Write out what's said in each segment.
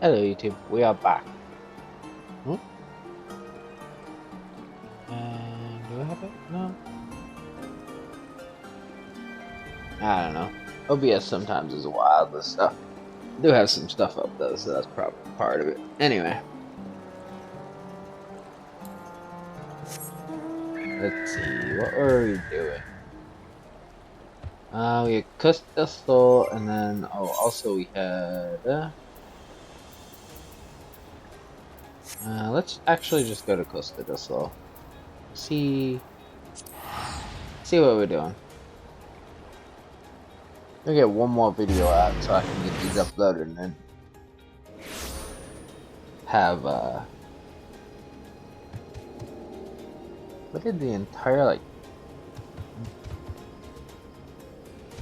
Hello YouTube, we are back. Hmm? And do I have it? No? I don't know. OBS sometimes is wild with stuff. I do have some stuff up though, so that's probably part of it. Anyway. Let's see, what were we doing? We had Custasol, and then, also we had, let's actually just go to Custasol. See what we're doing. I'll get one more video out so I can get these uploaded and then have, look at the entire, like,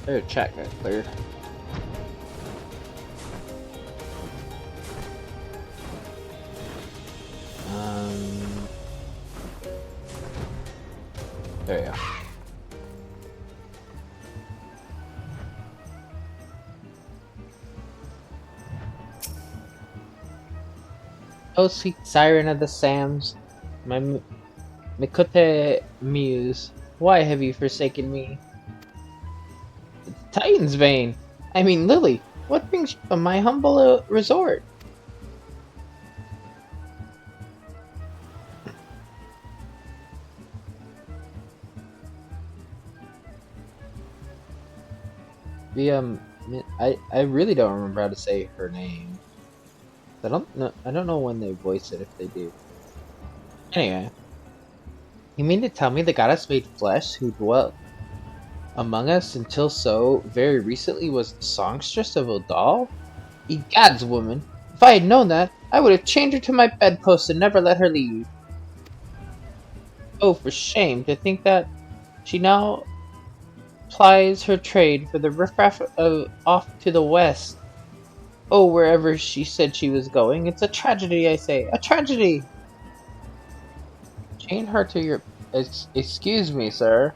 their chat got cleared. There you go. Oh, sweet siren of the Sams, my Mikote muse, why have you forsaken me? Titan's Bane! I mean, Lily, what brings you to my humble resort? The, I really don't remember how to say her name. I don't know when they voice it, if they do. Anyway. You mean to tell me the goddess made flesh who dwelt among us until so very recently was the songstress of Odal? Egads, woman! If I had known that, I would have chained her to my bedpost and never let her leave. Oh, for shame, to think that she now plies her trade for the riffraff off to the west. Oh, wherever she said she was going. It's a tragedy, I say. A tragedy! Chain her to your... Excuse me, sir.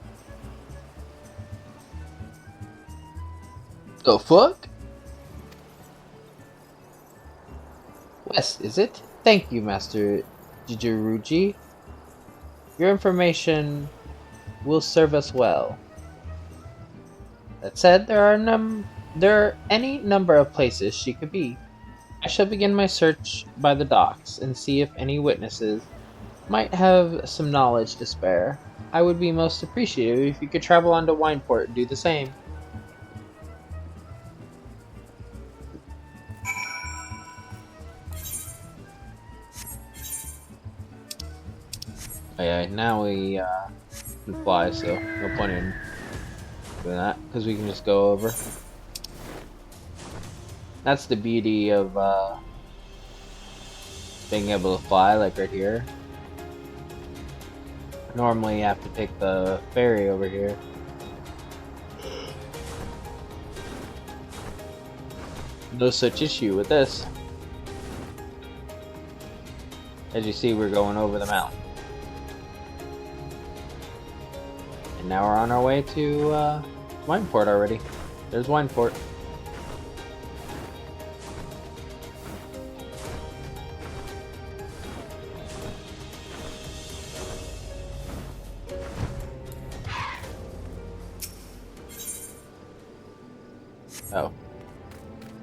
The fuck? West, is it? Thank you, Master Jijiruji. Your information will serve us well. That said, there are any number of places she could be. I shall begin my search by the docks and see if any witnesses might have some knowledge to spare. I would be most appreciative if you could travel on to Wineport and do the same. Oh yeah, now we can fly, so no point in doing that, because we can just go over. That's the beauty of being able to fly, like right here. Normally you have to take the ferry over here. No such issue with this. As you see, we're going over the mountain. And now we're on our way to Wineport already. There's Wineport. Oh.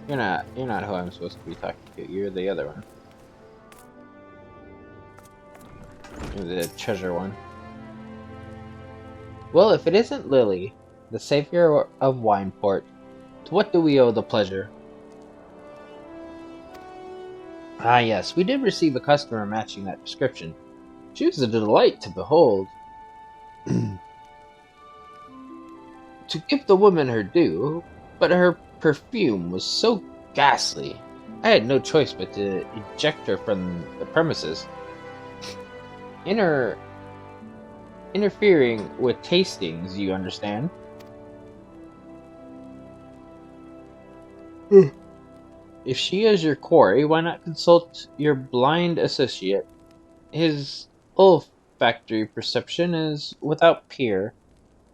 You're not who I'm supposed to be talking to. You're the other one. You're the treasure one. Well, if it isn't Lily, the savior of Wineport, to what do we owe the pleasure? Ah yes, we did receive a customer matching that description. She was a delight to behold. To give the woman her due, but her perfume was so ghastly, I had no choice but to eject her from the premises. Interfering with tastings, you understand? If she is your quarry, why not consult your blind associate? His olfactory perception is without peer.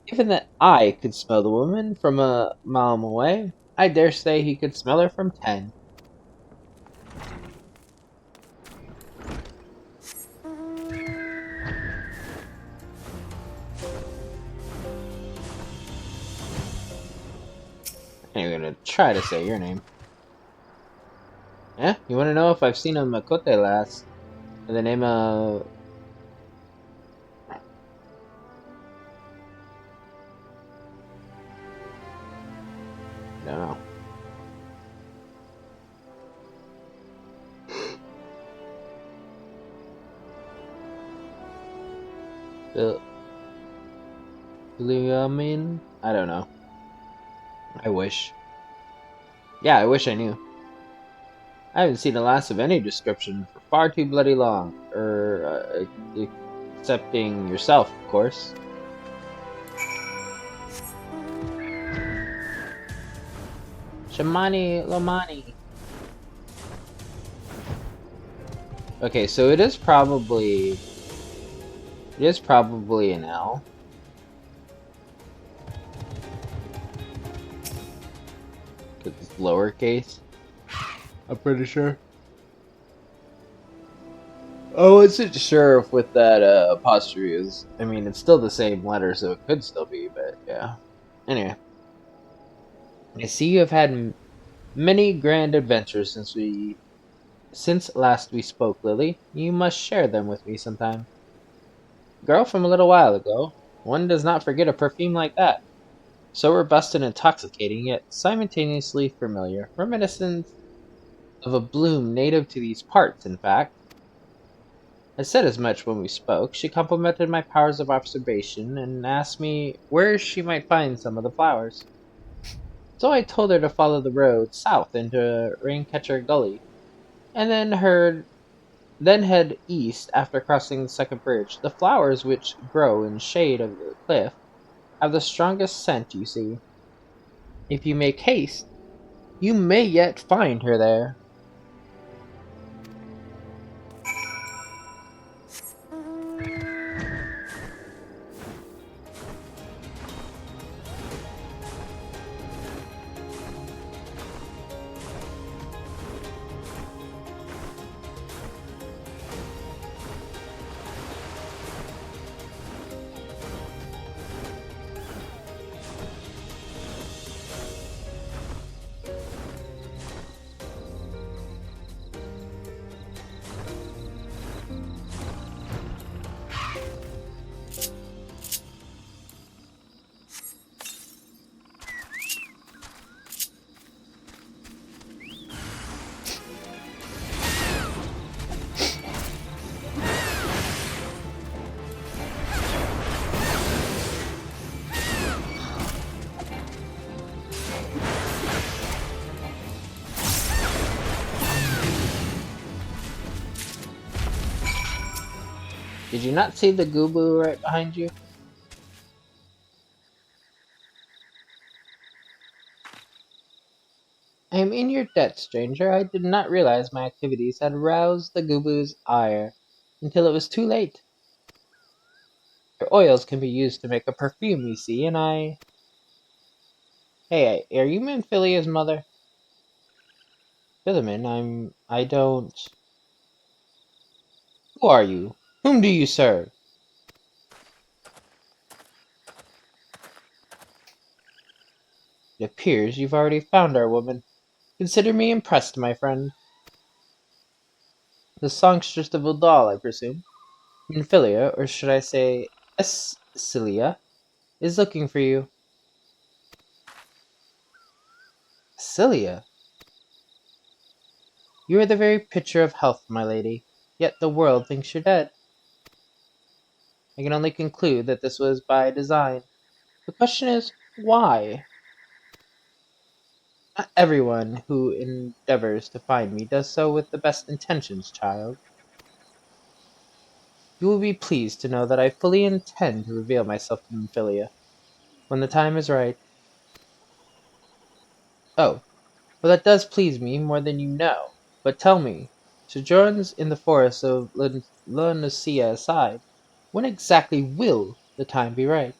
Given that I could smell the woman from a mile away, I dare say he could smell her from 10. I'm gonna try to say your name. Yeah? You wanna know if I've seen a Makote lass by the name of... I don't know. Bill... Biliamin? I don't know. I wish. Yeah, I wish I knew. I haven't seen the last of any description for far too bloody long. Excepting yourself, of course. Shamani Lomani. Okay, so it is probably an L. Because it's lowercase. I'm pretty sure. I wasn't sure if with that apostrophe is. I mean, it's still the same letter, so it could still be, but yeah. Anyway, I see you have had many grand adventures since last we spoke, Lily. You must share them with me sometime. Girl from a little while ago, one does not forget a perfume like that. So robust and intoxicating, yet simultaneously familiar. Reminiscent of a bloom native to these parts, in fact. I said as much when we spoke. She complimented my powers of observation and asked me where she might find some of the flowers. So I told her to follow the road south into Raincatcher Gully, and then head east after crossing the second bridge. The flowers which grow in shade of the cliff have the strongest scent, you see. If you make haste, you may yet find her there. Did you not see the Goobu right behind you? I am in your debt, stranger. I did not realize my activities had roused the Goobu's ire until it was too late. Your oils can be used to make a perfume, you see, and I... Hey, are you Manphilia's mother? Philemon, I don't... Who are you? Whom do you serve? It appears you've already found our woman. Consider me impressed, my friend. The songstress of Udal, I presume. Manphilia, or should I say Escilia, is looking for you. Cilia? You are the very picture of health, my lady, yet the world thinks you're dead. I can only conclude that this was by design. The question is, why? Not everyone who endeavors to find me does so with the best intentions, child. You will be pleased to know that I fully intend to reveal myself to Nymphilia, when the time is right. Oh, well that does please me more than you know. But tell me, sojourns in the forest of Lunacia aside, when exactly will the time be right?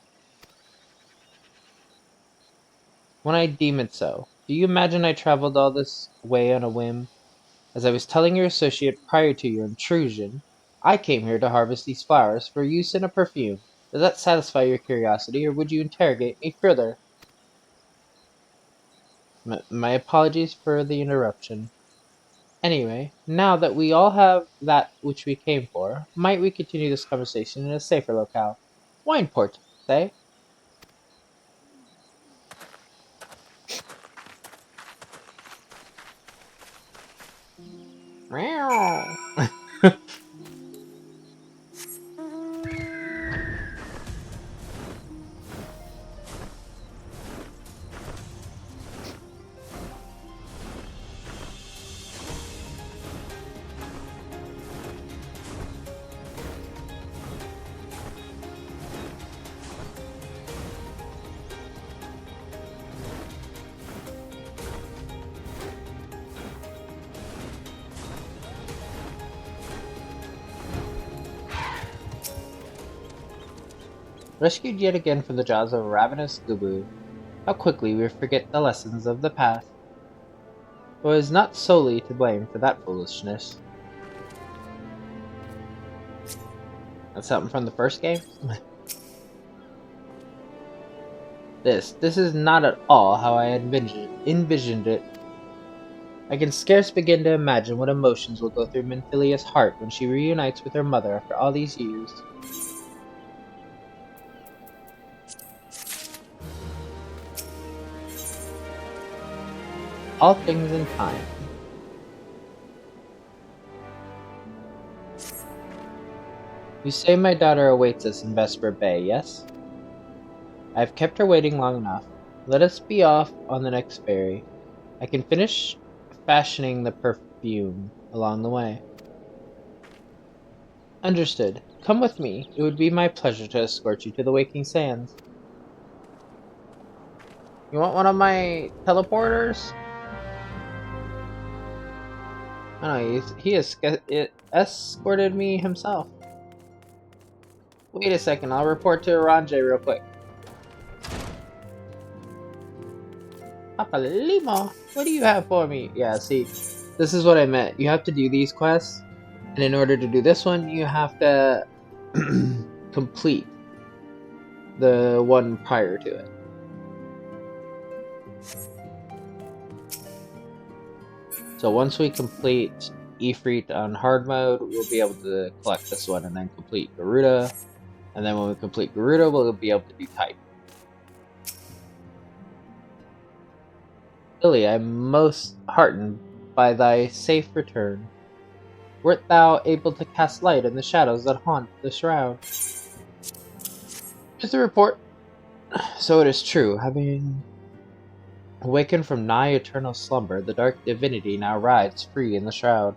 When I deem it so. Do you imagine I traveled all this way on a whim? As I was telling your associate prior to your intrusion, I came here to harvest these flowers for use in a perfume. Does that satisfy your curiosity, or would you interrogate me further? My apologies for the interruption. Anyway, now that we all have that which we came for, might we continue this conversation in a safer locale? Wineport, say? Meow. Rescued yet again from the jaws of a ravenous Gubu, how quickly we forget the lessons of the past. But I was not solely to blame for that foolishness. That's something from the first game? This is not at all how I envisioned it. I can scarce begin to imagine what emotions will go through Minfilia's heart when she reunites with her mother after all these years. All things in time. You say my daughter awaits us in Vesper Bay, yes? I have kept her waiting long enough. Let us be off on the next ferry. I can finish fashioning the perfume along the way. Understood. Come with me. It would be my pleasure to escort you to the Waking Sands. You want one of my teleporters? Oh, he escorted me himself. Wait a second, I'll report to Ranjay real quick. Papa Lima, what do you have for me? Yeah, see, this is what I meant. You have to do these quests, and in order to do this one, you have to complete the one prior to it. So once we complete Ifrit on hard mode, we'll be able to collect this one and then complete Garuda. And then when we complete Garuda, we'll be able to do type. Lily, I am most heartened by thy safe return. Wert thou able to cast light in the shadows that haunt the shroud? Here's the report. So it is true, having awakened from nigh eternal slumber, the dark divinity now rides free in the shroud.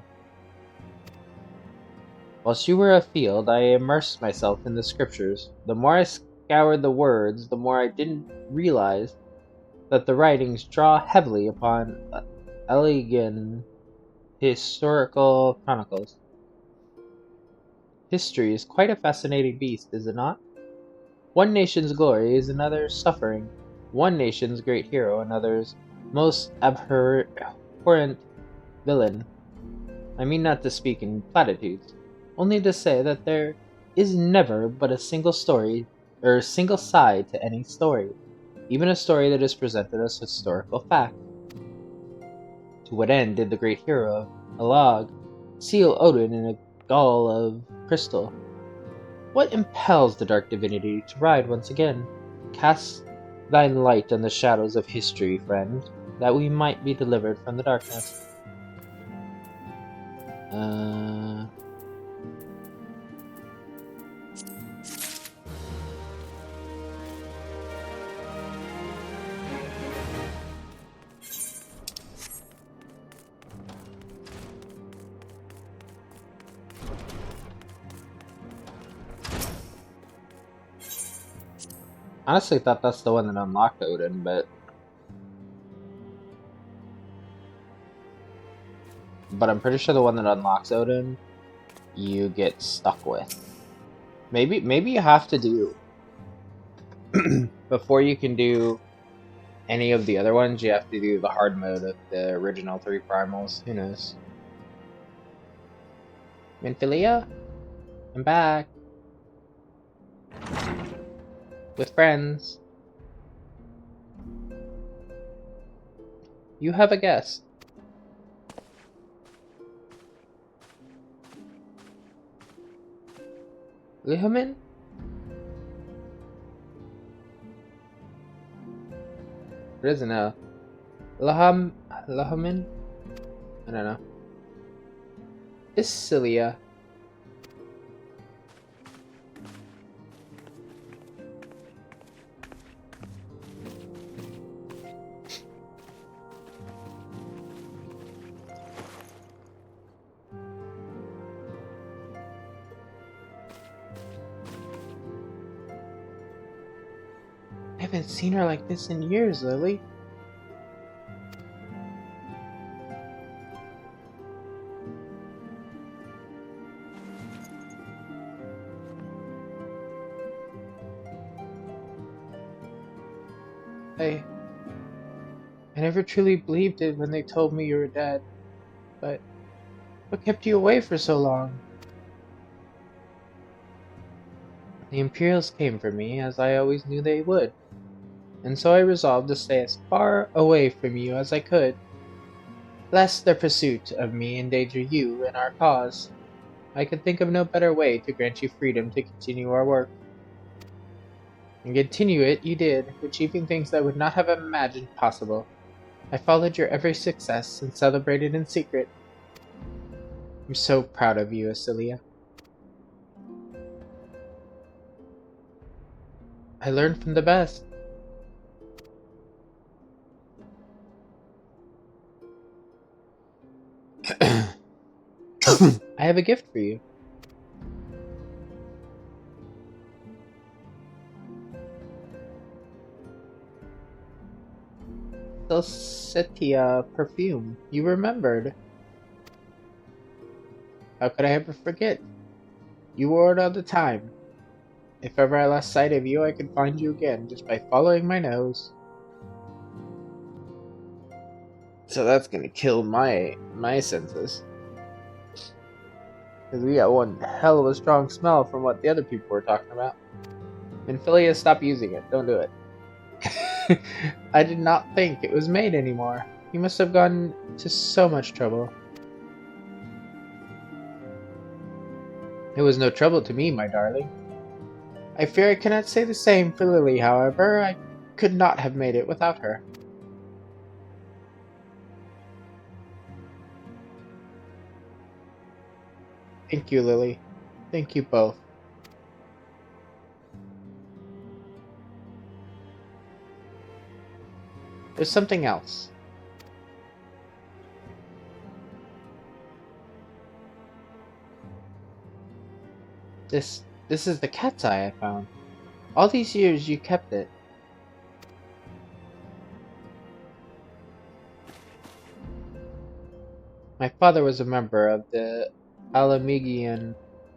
Whilst you were afield, I immersed myself in the scriptures. The more I scoured the words, the more I didn't realize that the writings draw heavily upon Eligan historical chronicles. History is quite a fascinating beast, is it not? One nation's glory is another's suffering. One nation's great hero, another's most abhorrent villain. I mean not to speak in platitudes, only to say that there is never but a single story, or a single side to any story, even a story that is presented as historical fact. To what end did the great hero of Alag seal Odin in a gall of crystal? What impels the dark divinity to ride once again? Cast thine light on the shadows of history, friend, that we might be delivered from the darkness. Honestly thought that's the one that unlocked Odin, but I'm pretty sure the one that unlocks Odin you get stuck with. Maybe you have to do before you can do any of the other ones, you have to do the hard mode of the original 3 primals. Who knows? Minfilia? I'm back. With friends. You have a guest. Lihamin? Rizina. Lahamin? I don't know. Iscilia. I haven't seen her like this in years, Lily. I never truly believed it when they told me you were dead. But what kept you away for so long? The Imperials came for me, as I always knew they would, and so I resolved to stay as far away from you as I could, lest their pursuit of me endanger you and our cause. I could think of no better way to grant you freedom to continue our work. And continue it you did, achieving things I would not have imagined possible. I followed your every success and celebrated in secret. I'm so proud of you, Iscilia. I learned from the best. I have a gift for you. Dulcetia perfume. You remembered. How could I ever forget? You wore it all the time. If ever I lost sight of you, I could find you again just by following my nose. So that's gonna kill my senses. Because we got one hell of a strong smell from what the other people were talking about. And Phileas, stop using it. Don't do it. I did not think it was made anymore. You must have gone to so much trouble. It was no trouble to me, my darling. I fear I cannot say the same for Lily, however. I could not have made it without her. Thank you, Lily. Thank you both. There's something else. This is the cat's eye I found. All these years you kept it. My father was a member of the Alamigian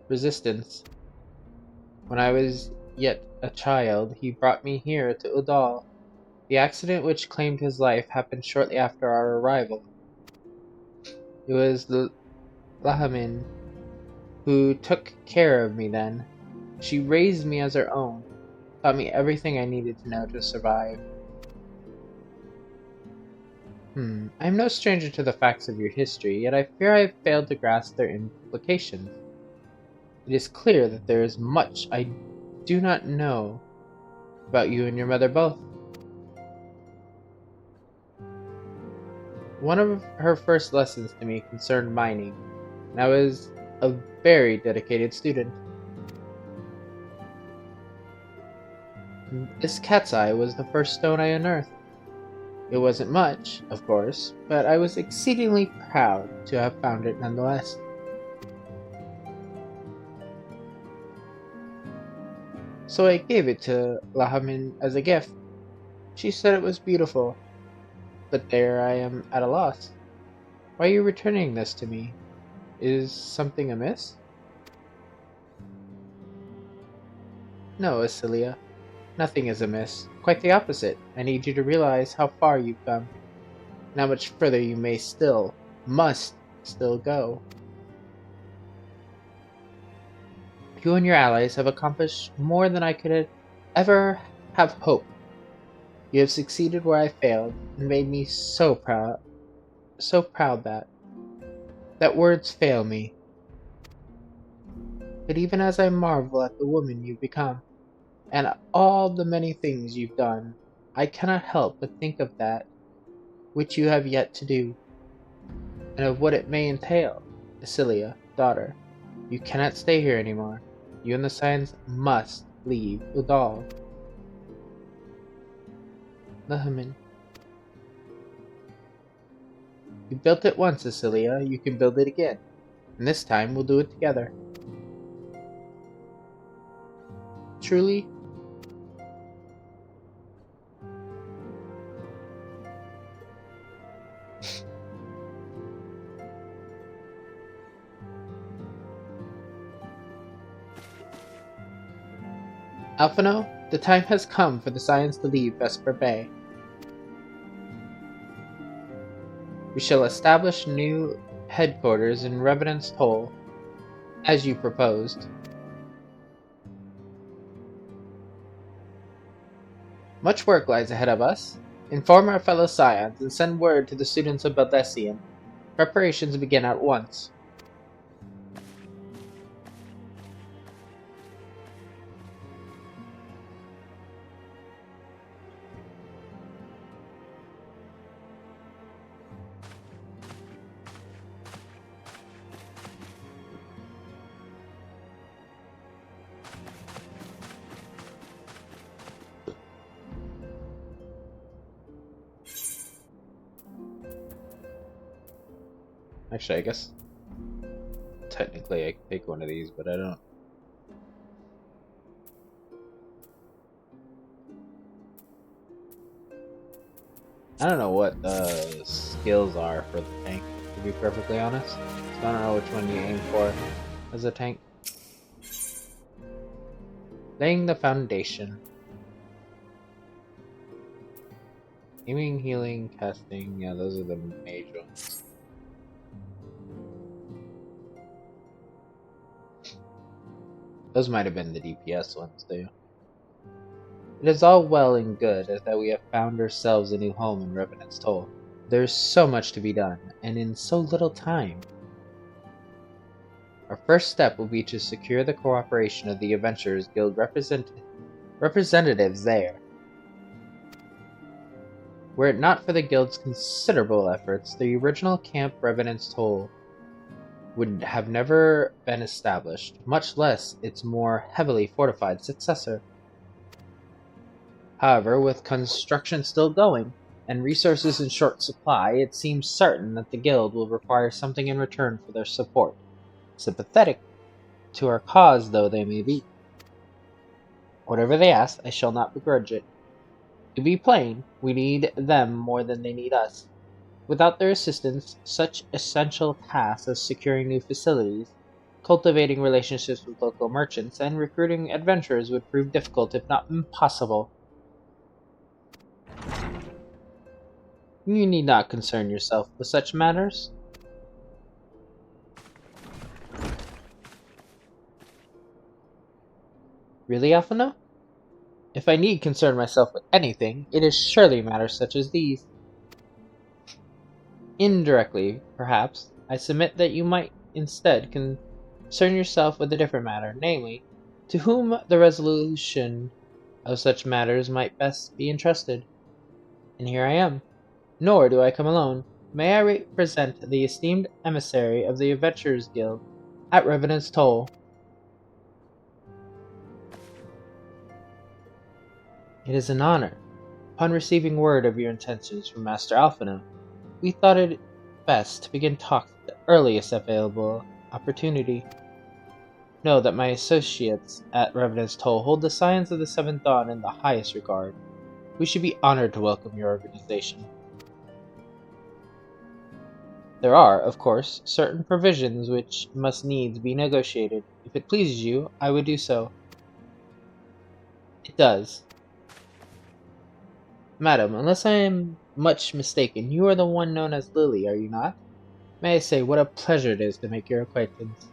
resistance. When I was yet a child, he brought me here to Udal. The accident which claimed his life happened shortly after our arrival. It was Lahamin who took care of me then. She raised me as her own, taught me everything I needed to know to survive. I am no stranger to the facts of your history, yet I fear I have failed to grasp their implications. It is clear that there is much I do not know about you and your mother both. One of her first lessons to me concerned mining, and I was a very dedicated student. This cat's eye was the first stone I unearthed. It wasn't much, of course, but I was exceedingly proud to have found it nonetheless. So I gave it to Lahamin as a gift. She said it was beautiful, but there I am at a loss. Why are you returning this to me? Is something amiss? No, Iscilia. Nothing is amiss. Quite the opposite. I need you to realize how far you've come, and how much further you must still go. You and your allies have accomplished more than I could ever have hoped. You have succeeded where I failed, and made me so proud that words fail me. But even as I marvel at the woman you've become, and all the many things you've done, I cannot help but think of that which you have yet to do, and of what it may entail. Isilia, daughter, you cannot stay here anymore. You and the Scions must leave Udal. Lehamin. You built it once, Cecilia. You can build it again. And this time we'll do it together. Truly? Alphino, the time has come for the Scions to leave Vesper Bay. We shall establish new headquarters in Revenant's Toll, as you proposed. Much work lies ahead of us. Inform our fellow Scions and send word to the students of Baldessian. Preparations begin at once. Actually, I guess technically I could take one of these, but I don't. I don't know what the skills are for the tank, to be perfectly honest. So I don't know which one you aim for as a tank. Laying the foundation. Aiming, healing, casting, yeah, those are the major ones. Those might have been the DPS ones, too. It is all well and good as that we have found ourselves a new home in Revenant's Toll. There is so much to be done, and in so little time. Our first step will be to secure the cooperation of the Adventurers Guild representatives there. Were it not for the Guild's considerable efforts, the original Camp Revenant's Toll would have never been established, much less its more heavily fortified successor. However, with construction still going, and resources in short supply, it seems certain that the Guild will require something in return for their support, sympathetic to our cause though they may be. Whatever they ask, I shall not begrudge it. To be plain, we need them more than they need us. Without their assistance, such essential tasks as securing new facilities, cultivating relationships with local merchants, and recruiting adventurers would prove difficult, if not impossible. You need not concern yourself with such matters. Really, Alphino? If I need concern myself with anything, it is surely matters such as these. Indirectly, perhaps, I submit that you might instead concern yourself with a different matter, namely, to whom the resolution of such matters might best be entrusted. And here I am. Nor do I come alone. May I represent the esteemed emissary of the Adventurers Guild at Revenant's Toll. It is an honor. Upon receiving word of your intentions from Master Alphino, we thought it best to begin talks at the earliest available opportunity. Know that my associates at Revenant's Toll hold the Scions of the Seventh Dawn in the highest regard. We should be honored to welcome your organization. There are, of course, certain provisions which must needs be negotiated. If it pleases you, I would do so. It does. Madam, unless I am much mistaken, you are the one known as Lily, are you not? May I say what a pleasure it is to make your acquaintance.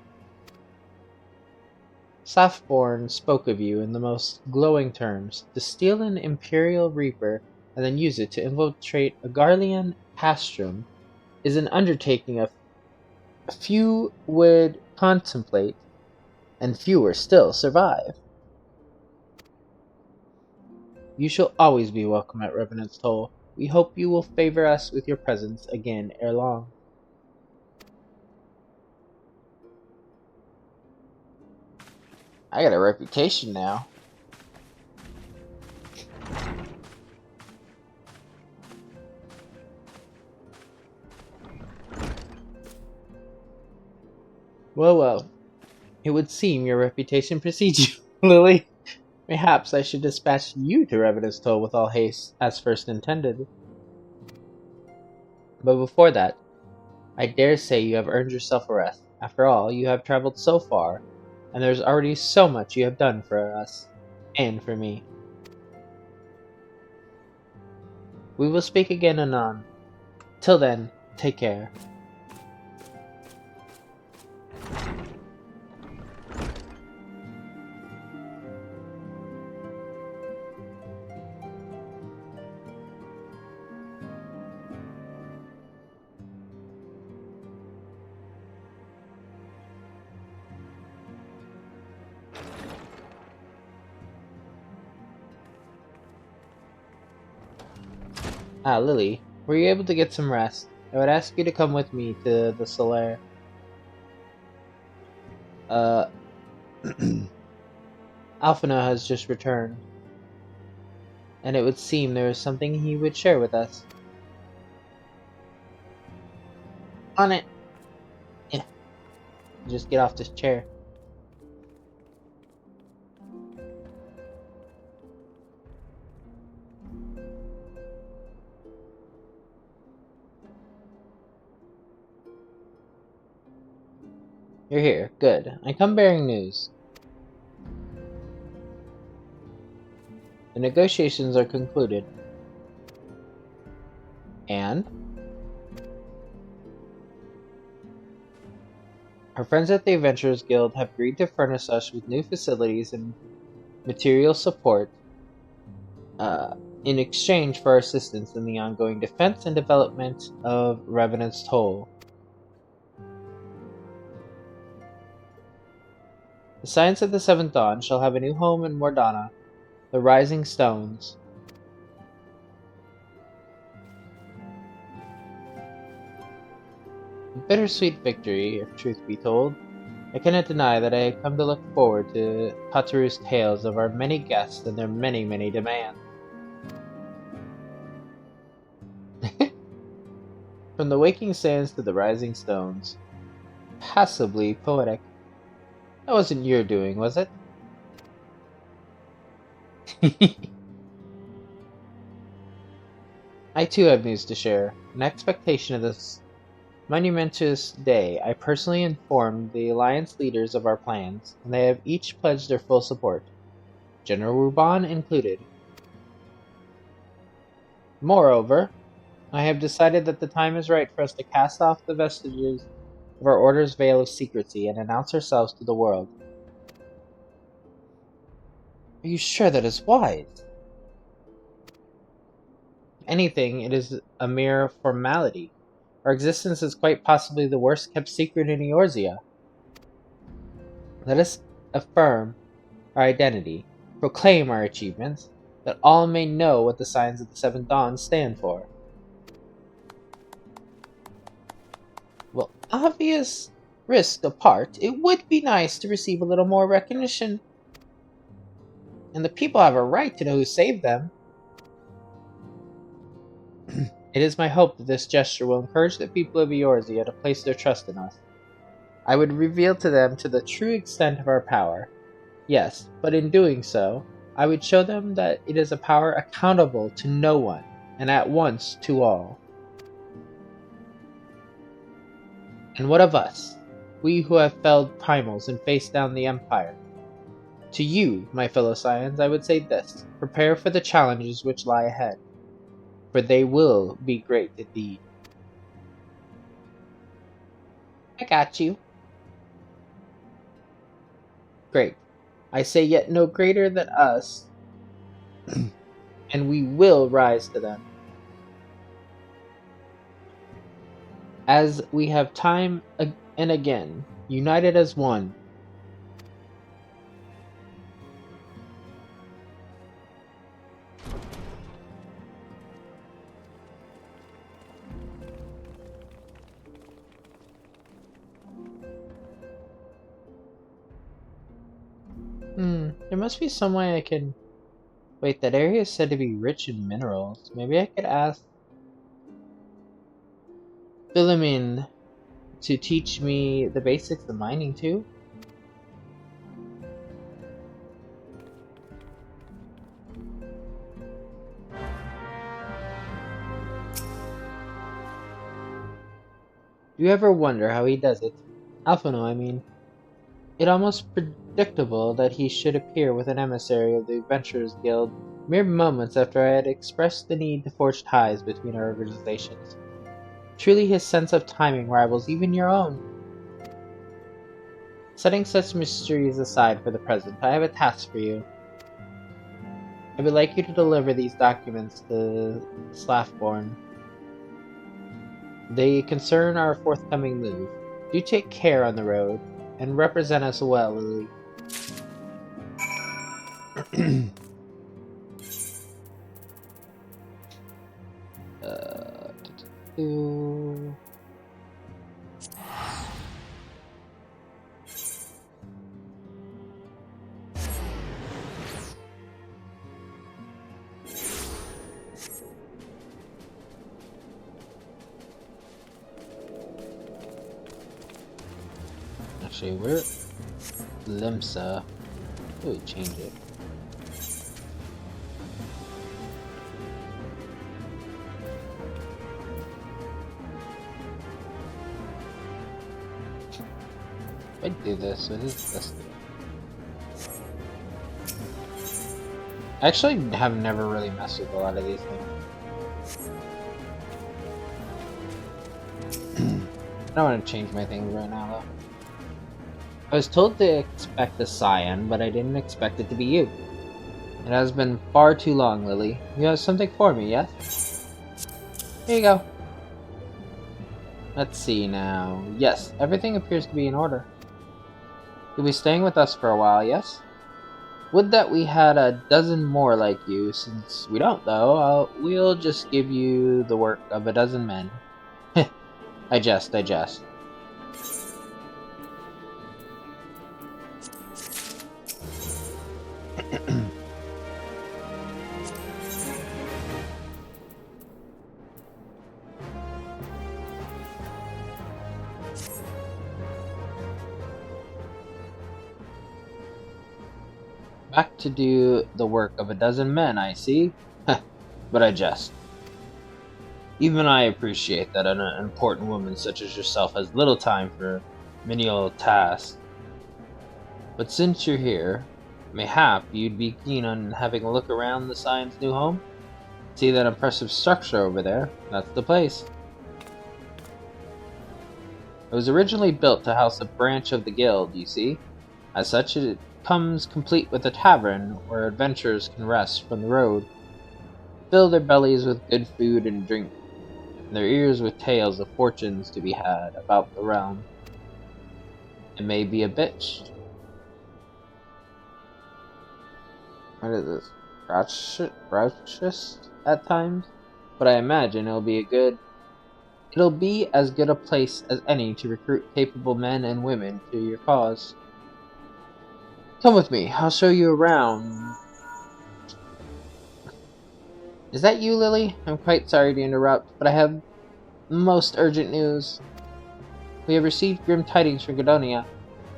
Softborn spoke of you in the most glowing terms. To steal an Imperial Reaper and then use it to infiltrate a Garlean pastrum is an undertaking a few would contemplate, and fewer still survive. You shall always be welcome at Revenant's Toll. We hope you will favor us with your presence again ere long. I got a reputation now. Well, well. It would seem your reputation precedes you, Lily. Perhaps I should dispatch you to Revenant's Toll with all haste, as first intended. But before that, I dare say you have earned yourself a rest. After all, you have traveled so far, and there is already so much you have done for us, and for me. We will speak again anon. Till then, take care. Ah, Lily, were you able to get some rest? I would ask you to come with me to the Solaire. Alphina has just returned, and it would seem there is something he would share with us. On it! Yeah, just get off this chair. You're here. Good. I come bearing news. The negotiations are concluded. And? Our friends at the Adventurers Guild have agreed to furnish us with new facilities and material support in exchange for our assistance in the ongoing defense and development of Revenant's Toll. The Science of the Seventh Dawn shall have a new home in Mordana, the Rising Stones. A bittersweet victory, if truth be told. I cannot deny that I had come to look forward to Kataru's tales of our many guests and their many, many demands. From the waking sands to the rising stones. Passably poetic. That wasn't your doing, was it? I too have news to share. In expectation of this monumentous day, I personally informed the Alliance leaders of our plans, and they have each pledged their full support, General Ruban included. Moreover, I have decided that the time is right for us to cast off the vestiges of our Order's veil of secrecy and announce ourselves to the world. Are you sure that is wise? If anything, it is a mere formality. Our existence is quite possibly the worst kept secret in Eorzea. Let us affirm our identity, proclaim our achievements, that all may know what the signs of the Seventh Dawn stand for. Well, obvious risk apart, it would be nice to receive a little more recognition. And the people have a right to know who saved them. It is my hope that this gesture will encourage the people of Eorzea to place their trust in us. I would reveal to them the true extent of our power. Yes, but in doing so, I would show them that it is a power accountable to no one, and at once to all. And what of us, we who have felled primals and faced down the Empire? To you, my fellow Scions, I would say this: prepare for the challenges which lie ahead, for they will be great indeed. I got you. Great. I say yet no greater than us, and and we will rise to them. As we have time and again, united as one. There must be some way I can... Wait, that area is said to be rich in minerals. Maybe I could ask Philomene to teach me the basics of mining too? Do you ever wonder how he does it? Alphino, I mean. It almost predictable that he should appear with an emissary of the Adventurers Guild mere moments after I had expressed the need to forge ties between our organizations. Truly his sense of timing rivals even your own. Setting such mysteries aside for the present, I have a task for you. I would like you to deliver these documents to Slaffborn. They concern our forthcoming move. Do take care on the road, and represent us well, Lily. do-do-do. Actually, we're Limsa. Who would change it? If I do this, what is this? I actually have never really messed with a lot of these things. I don't want to change my things right now, though. I was told to expect a scion, but I didn't expect it to be you. It has been far too long, Lily. You have something for me, yes? Here you go. Let's see now. Yes, everything appears to be in order. You'll be staying with us for a while, yes? Would that we had a dozen more like you. Since we don't, though, we'll just give you the work of a dozen men. I jest. Back to do the work of a dozen men, I see. But I jest. Even I appreciate that an important woman such as yourself has little time for menial tasks. But since you're here, mayhap you'd be keen on having a look around the Scion's new home? See that impressive structure over there? That's the place. It was originally built to house a branch of the guild, you see. As such, it comes complete with a tavern where adventurers can rest from the road, fill their bellies with good food and drink, and their ears with tales of fortunes to be had about the realm. It may be a bitch. What is this? Grouchous at times? But I imagine it'll be as good a place as any to recruit capable men and women to your cause. Come with me, I'll show you around. Is that you, Lily? I'm quite sorry to interrupt, but I have most urgent news. We have received grim tidings from Godonia.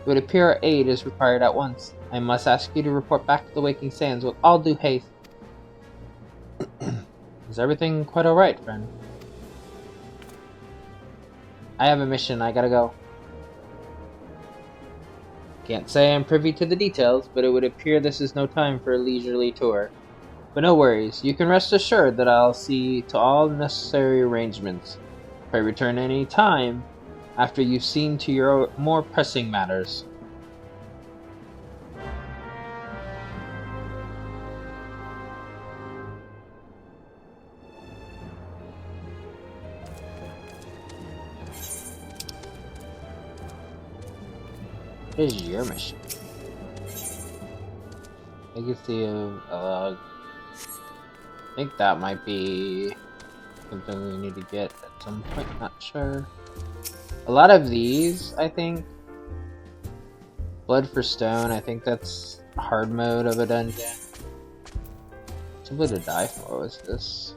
It would appear our aid is required at once. I must ask you to report back to the Waking Sands with all due haste. Is everything quite alright, friend? I have a mission, I gotta go. Can't say I'm privy to the details, but it would appear this is no time for a leisurely tour. But no worries, you can rest assured that I'll see to all necessary arrangements. If I return any time, after you've seen to your more pressing matters. What is your mission? Legacy of I think that might be something we need to get at some point, not sure. A lot of these, I think. Blood for Stone, I think that's hard mode of a dungeon. Simply to Die For was this.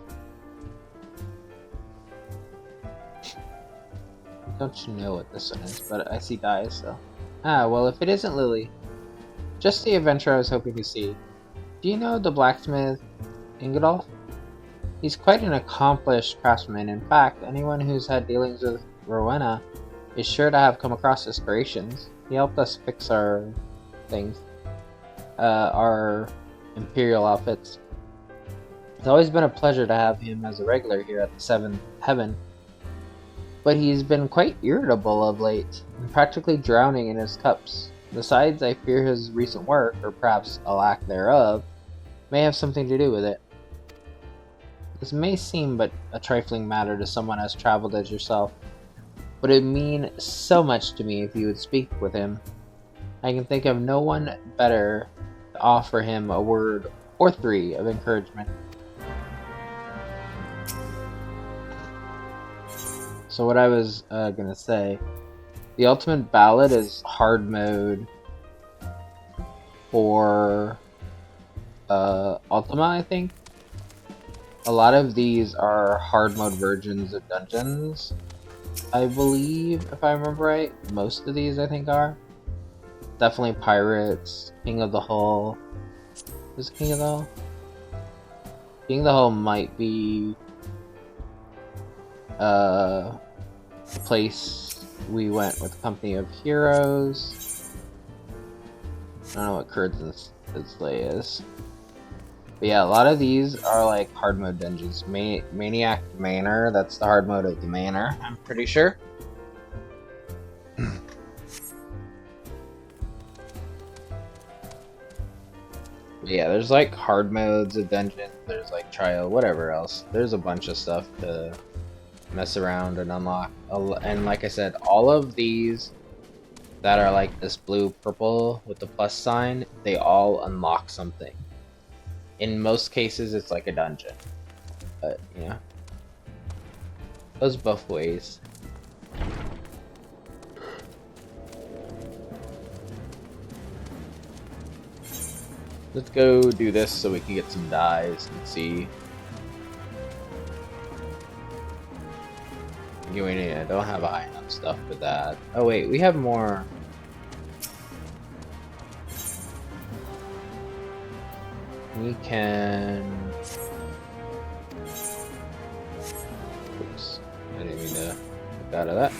Don't you know what this one is, but I see dies, so. Ah, well, if it isn't Lily. Just the adventure I was hoping to see. Do you know the blacksmith, Ingolf? He's quite an accomplished craftsman. In fact, anyone who's had dealings with Rowena is sure to have come across his creations. He helped us fix our things. Our Imperial outfits. It's always been a pleasure to have him as a regular here at the Seventh Heaven. But he's been quite irritable of late, and practically drowning in his cups. Besides, I fear his recent work, or perhaps a lack thereof, may have something to do with it. This may seem but a trifling matter to someone as traveled as yourself, but it would mean so much to me if you would speak with him. I can think of no one better to offer him a word or three of encouragement. So what I was gonna say, the ultimate ballad is hard mode for Ultima, I think. A lot of these are hard mode versions of dungeons, I believe, if I remember right. Most of these, I think, are. Definitely Pirates, King of the Hull. Is it King of the Hull? King of the Hull might be the place we went with Company of Heroes. I don't know what Curzon's Slay is. But yeah, a lot of these are like hard mode dungeons. Maniac Manor, that's the hard mode of the manor, I'm pretty sure. But yeah, there's like hard modes of dungeons, there's like trial, whatever else. There's a bunch of stuff to mess around and unlock. And like I said, all of these that are like this blue purple with the plus sign, they all unlock something. In most cases, it's like a dungeon, but you know, goes both ways. Let's go do this so we can get some dies and see. I don't have high enough stuff for that. Oh wait, we have more. We can... Oops, I didn't mean to get out of that.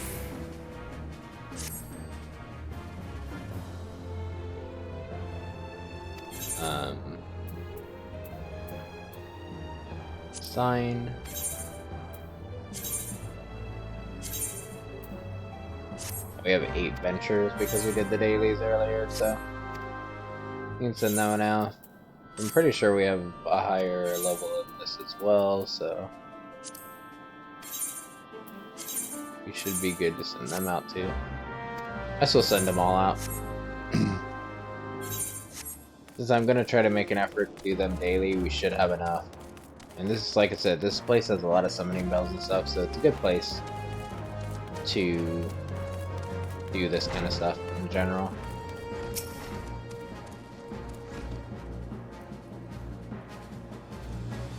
Sign. We have 8 ventures because we did the dailies earlier, so you can send that one out. I'm pretty sure we have a higher level of this as well, so we should be good to send them out too. I still send them all out. Since I'm gonna try to make an effort to do them daily, we should have enough. And this is, like I said, this place has a lot of summoning bells and stuff, so it's a good place to do this kind of stuff in general.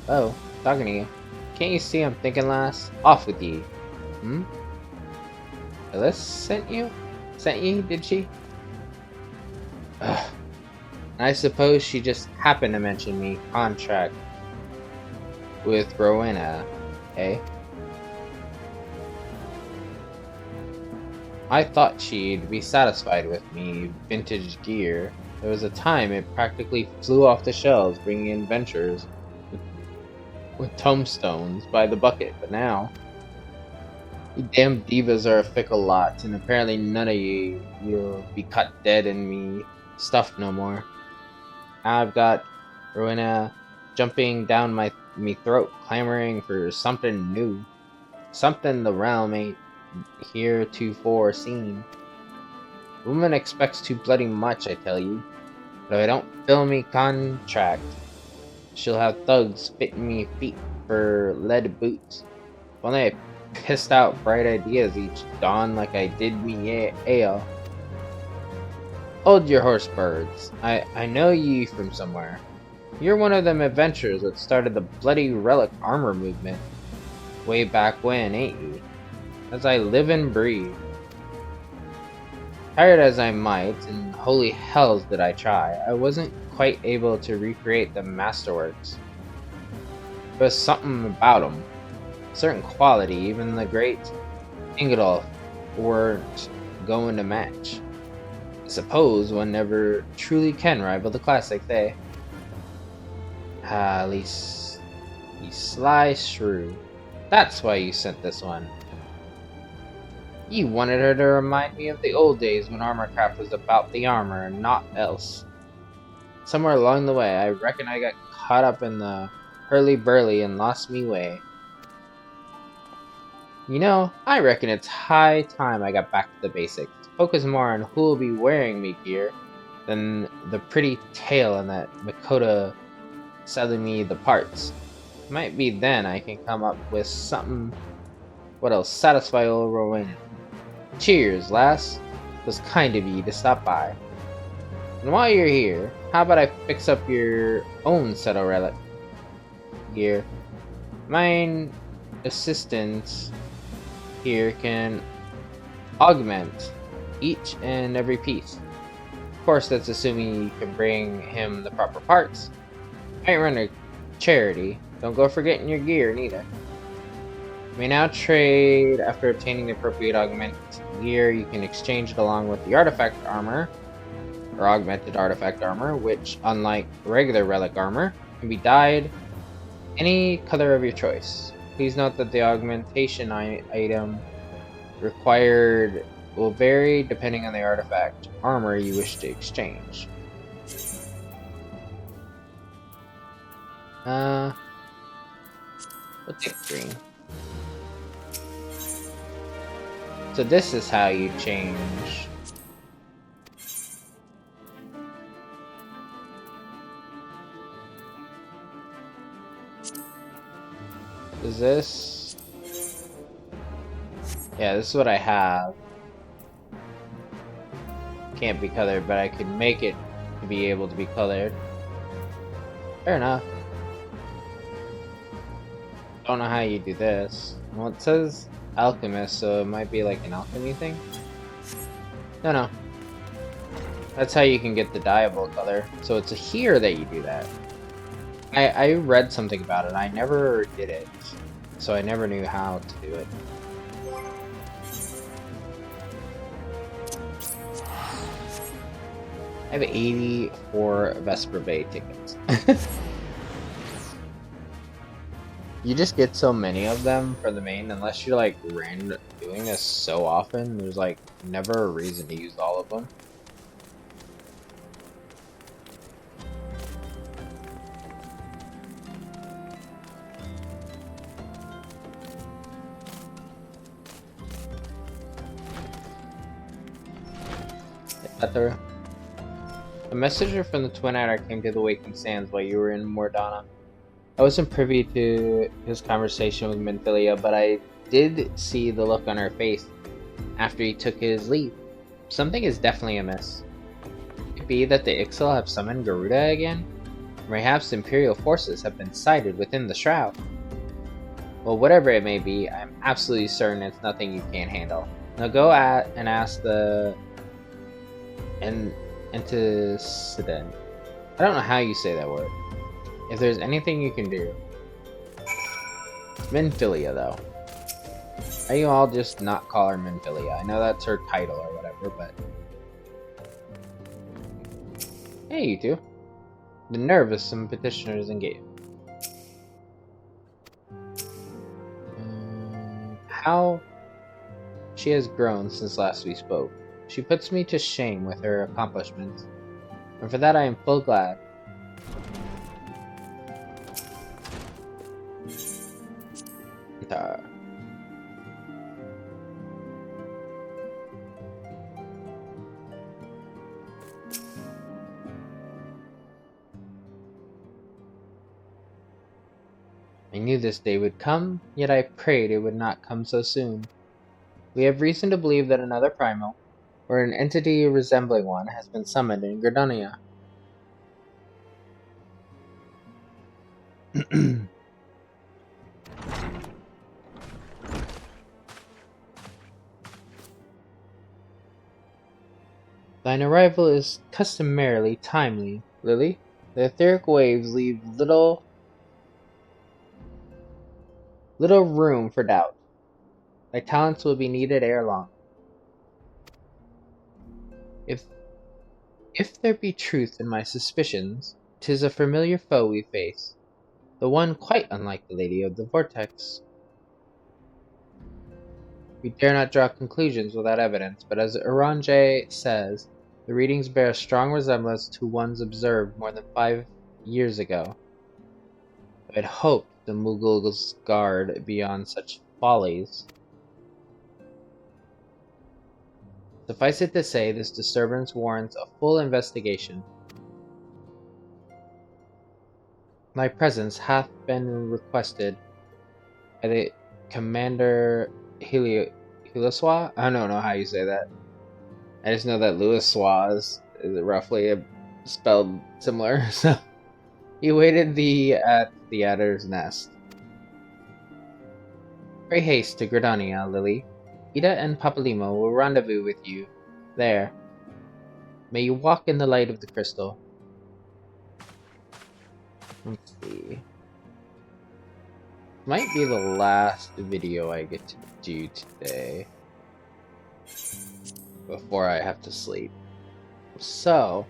Oh, talking to you. Can't you see I'm thinking last? Off with you. Hmm? Alyssa sent you? Sent you, did she? Ugh. I suppose she just happened to mention me contract with Rowena, eh? I thought she'd be satisfied with me vintage gear. There was a time it practically flew off the shelves, bringing in ventures with tombstones by the bucket, but now you damn divas are a fickle lot, and apparently none of you'll be cut dead and me stuffed no more. Now I've got Rowena jumping down me throat, clamoring for something new, something the realm ain't heretofore seen. Woman expects too bloody much, I tell you. But if I don't fill me contract, she'll have thugs fitting me feet for lead boots. If only I pissed out bright ideas each dawn like I did me ale. Hold your horse, birds. I know ye from somewhere. You're one of them adventurers that started the bloody relic armor movement way back when, ain't ye? As I live and breathe. Tired as I might, and holy hells did I try, I wasn't quite able to recreate the masterworks. There was something about 'em, a certain quality even the great Ingolf weren't going to match. I suppose one never truly can rival the classics, eh? Ah, at least you sly shrew. That's why you sent this one. You wanted her to remind me of the old days when armorcraft was about the armor and naught else. Somewhere along the way, I reckon I got caught up in the hurly-burly and lost me way. You know, I reckon it's high time I got back to the basics. Focus more on who'll be wearing me gear than the pretty tail and that Makota selling me the parts. Might be then I can come up with something what'll satisfy old Rowena. Cheers, lass. It was kind of ye to stop by. And while you're here, how about I fix up your own set of relic gear? Mine assistants here can augment each and every piece. Of course, that's assuming you can bring him the proper parts. I ain't run a charity. Don't go forgetting your gear, neither. You may now trade after obtaining the appropriate augmented gear. You can exchange it along with the artifact armor, or augmented artifact armor, which, unlike regular relic armor, can be dyed any color of your choice. Please note that the augmentation item required will vary depending on the artifact armor you wish to exchange. We'll take green. So this is how you change. Is this? Yeah, this is what I have. Can't be colored, but I can make it to be able to be colored. Fair enough. Don't know how you do this. Well, it says alchemist, so it might be like an alchemy thing. No. That's how you can get the dyeable color. So it's here that you do that. I read something about it. I never did it, so I never knew how to do it. I have 84 Vesper Bay tickets. You just get so many of them for the main, unless you're like random doing this so often, there's like never a reason to use all of them. A messenger from the Twin Adder came to the Waking Sands while you were in Mordana. I wasn't privy to his conversation with Minfilia, but I did see the look on her face after he took his leave. Something is definitely amiss. Could it be that the Ixal have summoned Garuda again? Perhaps Imperial forces have been sighted within the Shroud. Well, whatever it may be, I'm absolutely certain it's nothing you can't handle. Now go and ask the antecedent. I don't know how you say that word. If there's anything you can do. Minfilia, though. Why you all just not call her Minfilia? I know that's her title or whatever, but... Hey, you two. The nerve of some petitioners engaged. How she has grown since last we spoke. She puts me to shame with her accomplishments, and for that I am full glad. knew this day would come, yet I prayed it would not come so soon. We have reason to believe that another primal, or an entity resembling one, has been summoned in Gradonia. Thine arrival is customarily timely, Lily. The etheric waves leave little room for doubt. Thy talents will be needed ere long. If there be truth in my suspicions, 'tis a familiar foe we face, the one quite unlike the Lady of the Vortex. We dare not draw conclusions without evidence, but as Orange says, the readings bear a strong resemblance to ones observed more than 5 years ago. I had hoped the Mughals guard beyond such follies. Suffice it to say, this disturbance warrants a full investigation. My presence hath been requested by the Commander Hiliswa? I don't know how you say that. I just know that Louiswa is roughly spelled similar, so he waited at the adder's nest. Pray haste to Gridania, Lily. Ida and Papalimo will rendezvous with you there. May you walk in the light of the crystal. Let's see. Might be the last video I get to do today before I have to sleep. So,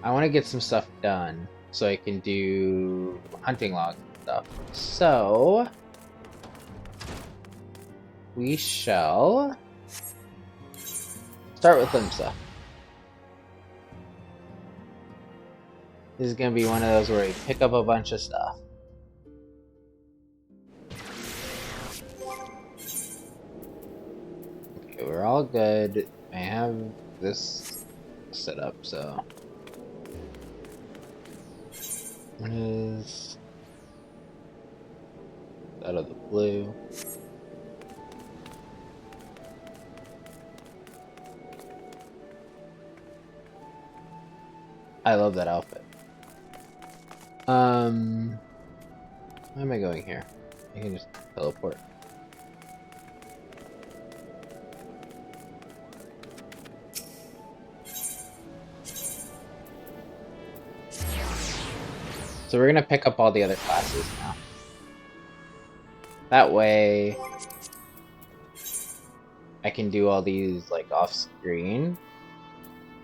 I want to get some stuff done so I can do hunting log stuff. So, we shall start with Limsa. This is going to be one of those where we pick up a bunch of stuff. Okay, we're all good. I have this set up, so... What is... out of the blue? I love that outfit. Why am I going here? I can just teleport. So we're gonna pick up all the other classes now. That way I can do all these like off screen.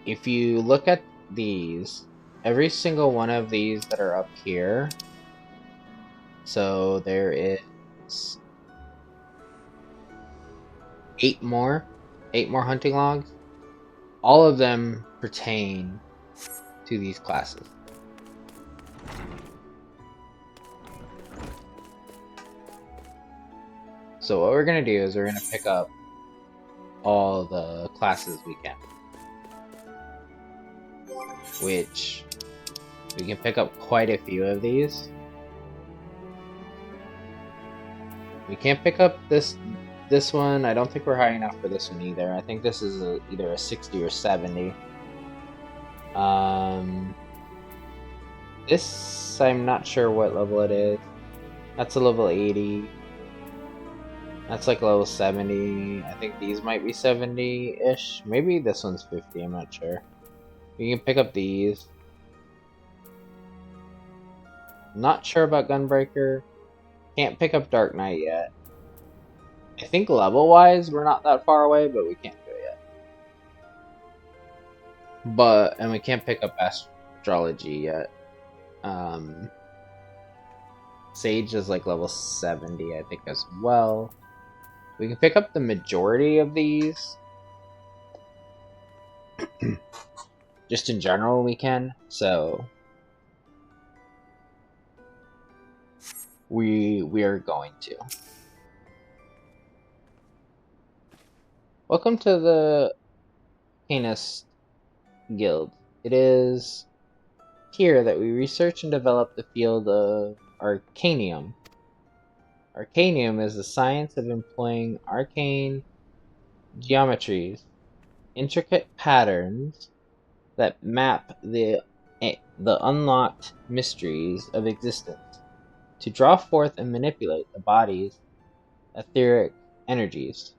If you look at these, every single one of these that are up here, so there is 8 more hunting logs. All of them pertain to these classes. So what we're going to do is we're going to pick up all the classes we can. Which, we can pick up quite a few of these. We can't pick up this one. I don't think we're high enough for this one either. I think this is either a 60 or 70. This, I'm not sure what level it is. That's a level 80. That's like level 70. I think these might be 70-ish. Maybe this one's 50, I'm not sure. You can pick up these. Not sure about Gunbreaker. Can't pick up Dark Knight yet. I think level-wise we're not that far away, but we can't do it yet. And we can't pick up Astrology yet. Sage is like level 70, I think, as well. We can pick up the majority of these. Just in general, we can. So we are going to. Welcome to the Canis Guild. It is here that we research and develop the field of Arcanium. Arcanium is the science of employing arcane geometries, intricate patterns that map the unlocked mysteries of existence, to draw forth and manipulate the body's etheric energies.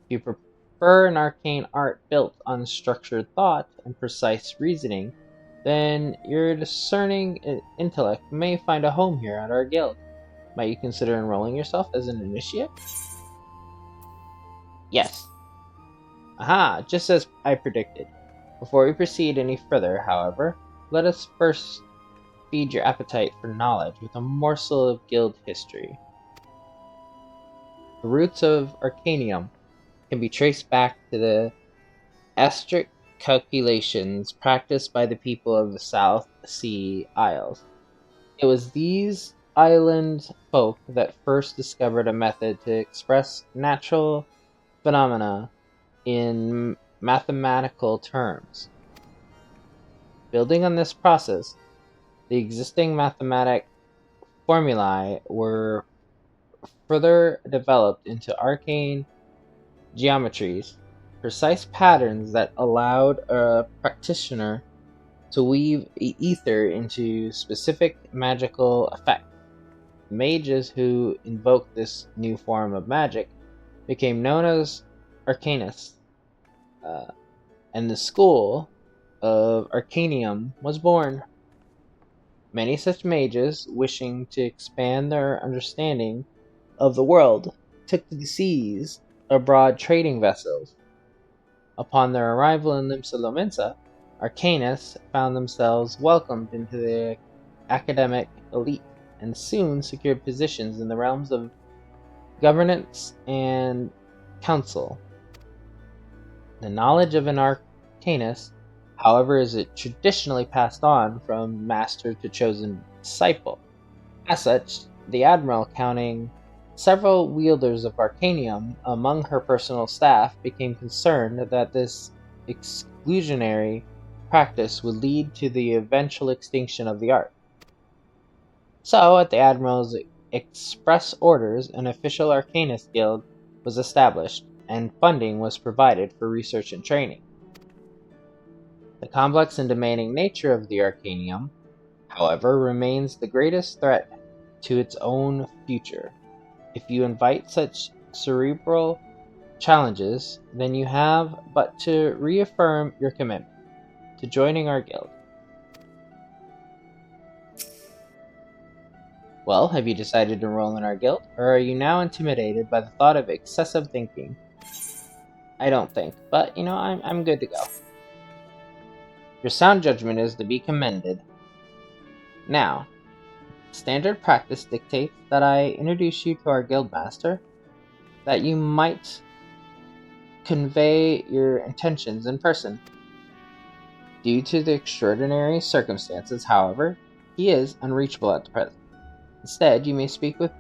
If you prefer an arcane art built on structured thought and precise reasoning, then your discerning intellect may find a home here at our guild. Might you consider enrolling yourself as an initiate? Yes. Aha, just as I predicted. Before we proceed any further, however, let us first feed your appetite for knowledge with a morsel of guild history. The roots of Arcanium can be traced back to the asterisk calculations practiced by the people of the South Sea Isles. It was these island folk that first discovered a method to express natural phenomena in mathematical terms. Building on this process, the existing mathematic formulae were further developed into arcane geometries, precise patterns that allowed a practitioner to weave ether into specific magical effects. Mages who invoked this new form of magic became known as arcanists, and the school of Arcanium was born. Many such mages, wishing to expand their understanding of the world, took to the seas aboard trading vessels. Upon their arrival in Limsa Lominsa, Arcanists found themselves welcomed into the academic elite and soon secured positions in the realms of governance and council. The knowledge of an arcanist, however, is traditionally passed on from master to chosen disciple. As such, the Admiral, counting several wielders of Arcanium among her personal staff, became concerned that this exclusionary practice would lead to the eventual extinction of the art. So, at the Admiral's express orders, an official Arcanist Guild was established, and funding was provided for research and training. The complex and demanding nature of the Arcanium, however, remains the greatest threat to its own future. If you invite such cerebral challenges, then you have but to reaffirm your commitment to joining our guild. Well, have you decided to enroll in our guild, or are you now intimidated by the thought of excessive thinking? I don't think, but I'm good to go. Your sound judgment is to be commended. Now, standard practice dictates that I introduce you to our guildmaster, that you might convey your intentions in person. Due to the extraordinary circumstances, however, he is unreachable at the present. Instead, you may speak with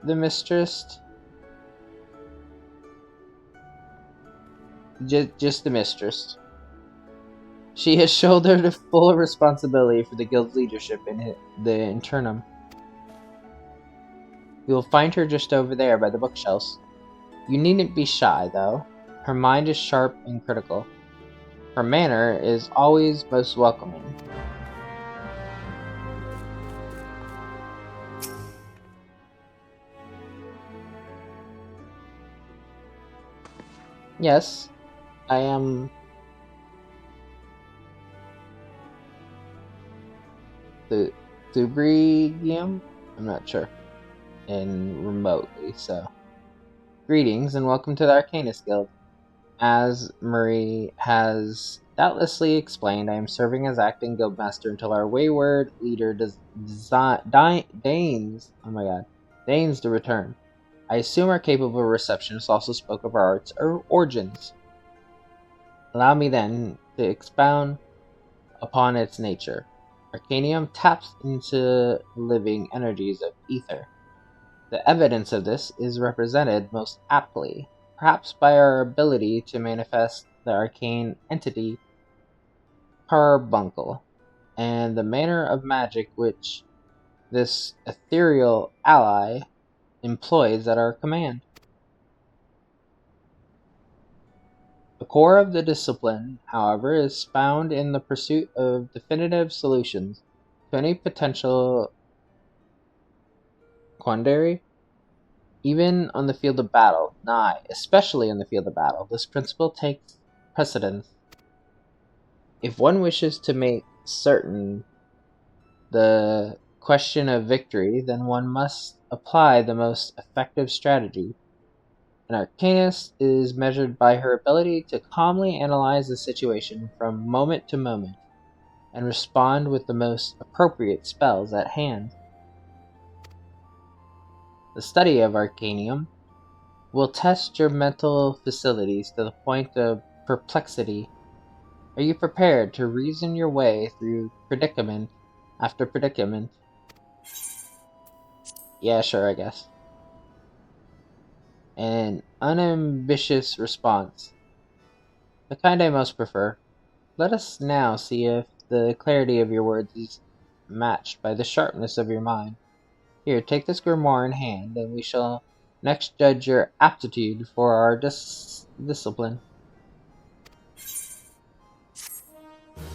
the mistress. Just the mistress. She has shouldered full responsibility for the guild's leadership in the internum. You will find her just over there by the bookshelves. You needn't be shy, though. Her mind is sharp and critical. Her manner is always most welcoming. Yes, I am the Thubrigium? I'm not sure. And remotely, so. Greetings and welcome to the Arcanist Guild. As Marie has doubtlessly explained, I am serving as acting guildmaster until our wayward leader deigns to return. I assume our capable receptionist also spoke of our art's origins. Allow me then to expound upon its nature. Arcanium taps into living energies of ether. The evidence of this is represented most aptly, perhaps by our ability to manifest the arcane entity Carbuncle, and the manner of magic which this ethereal ally employees at our command. The core of the discipline, however, is found in the pursuit of definitive solutions to any potential quandary, even on the field of battle. Nay, especially in the field of battle, this principle takes precedence. If one wishes to make certain the question of victory, then one must apply the most effective strategy. An arcanist is measured by her ability to calmly analyze the situation from moment to moment and respond with the most appropriate spells at hand. The study of Arcanium will test your mental facilities to the point of perplexity. Are you prepared to reason your way through predicament after predicament? Yeah, sure, I guess. An unambitious response, the kind I most prefer. Let us now see if the clarity of your words is matched by the sharpness of your mind. Here, take this grimoire in hand, and we shall next judge your aptitude for our discipline.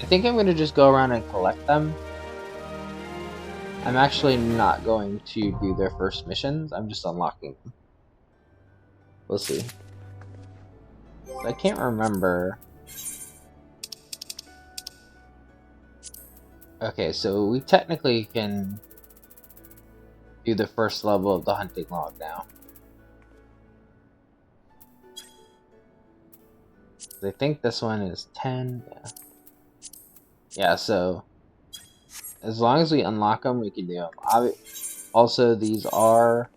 I think I'm going to just go around and collect them. I'm actually not going to do their first missions, I'm just unlocking them. We'll see. I can't remember. Okay, so we technically can do the first level of the hunting log now. I think this one is 10. Yeah, so as long as we unlock them, we can do them. Also, these are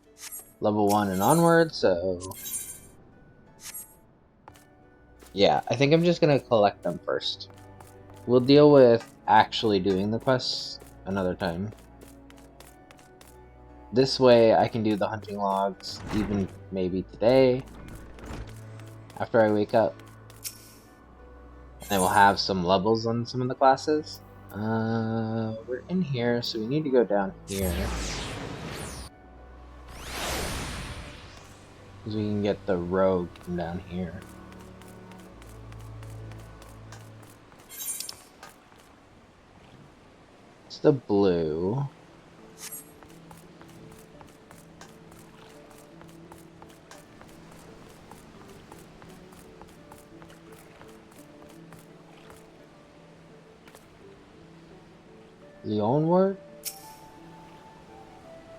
level 1 and onward, so yeah, I think I'm just going to collect them first. We'll deal with actually doing the quests another time. This way I can do the hunting logs even maybe today after I wake up. And then we'll have some levels on some of the classes. We're in here, so we need to go down here. Because we can get the rogue from down here. It's the blue. The onward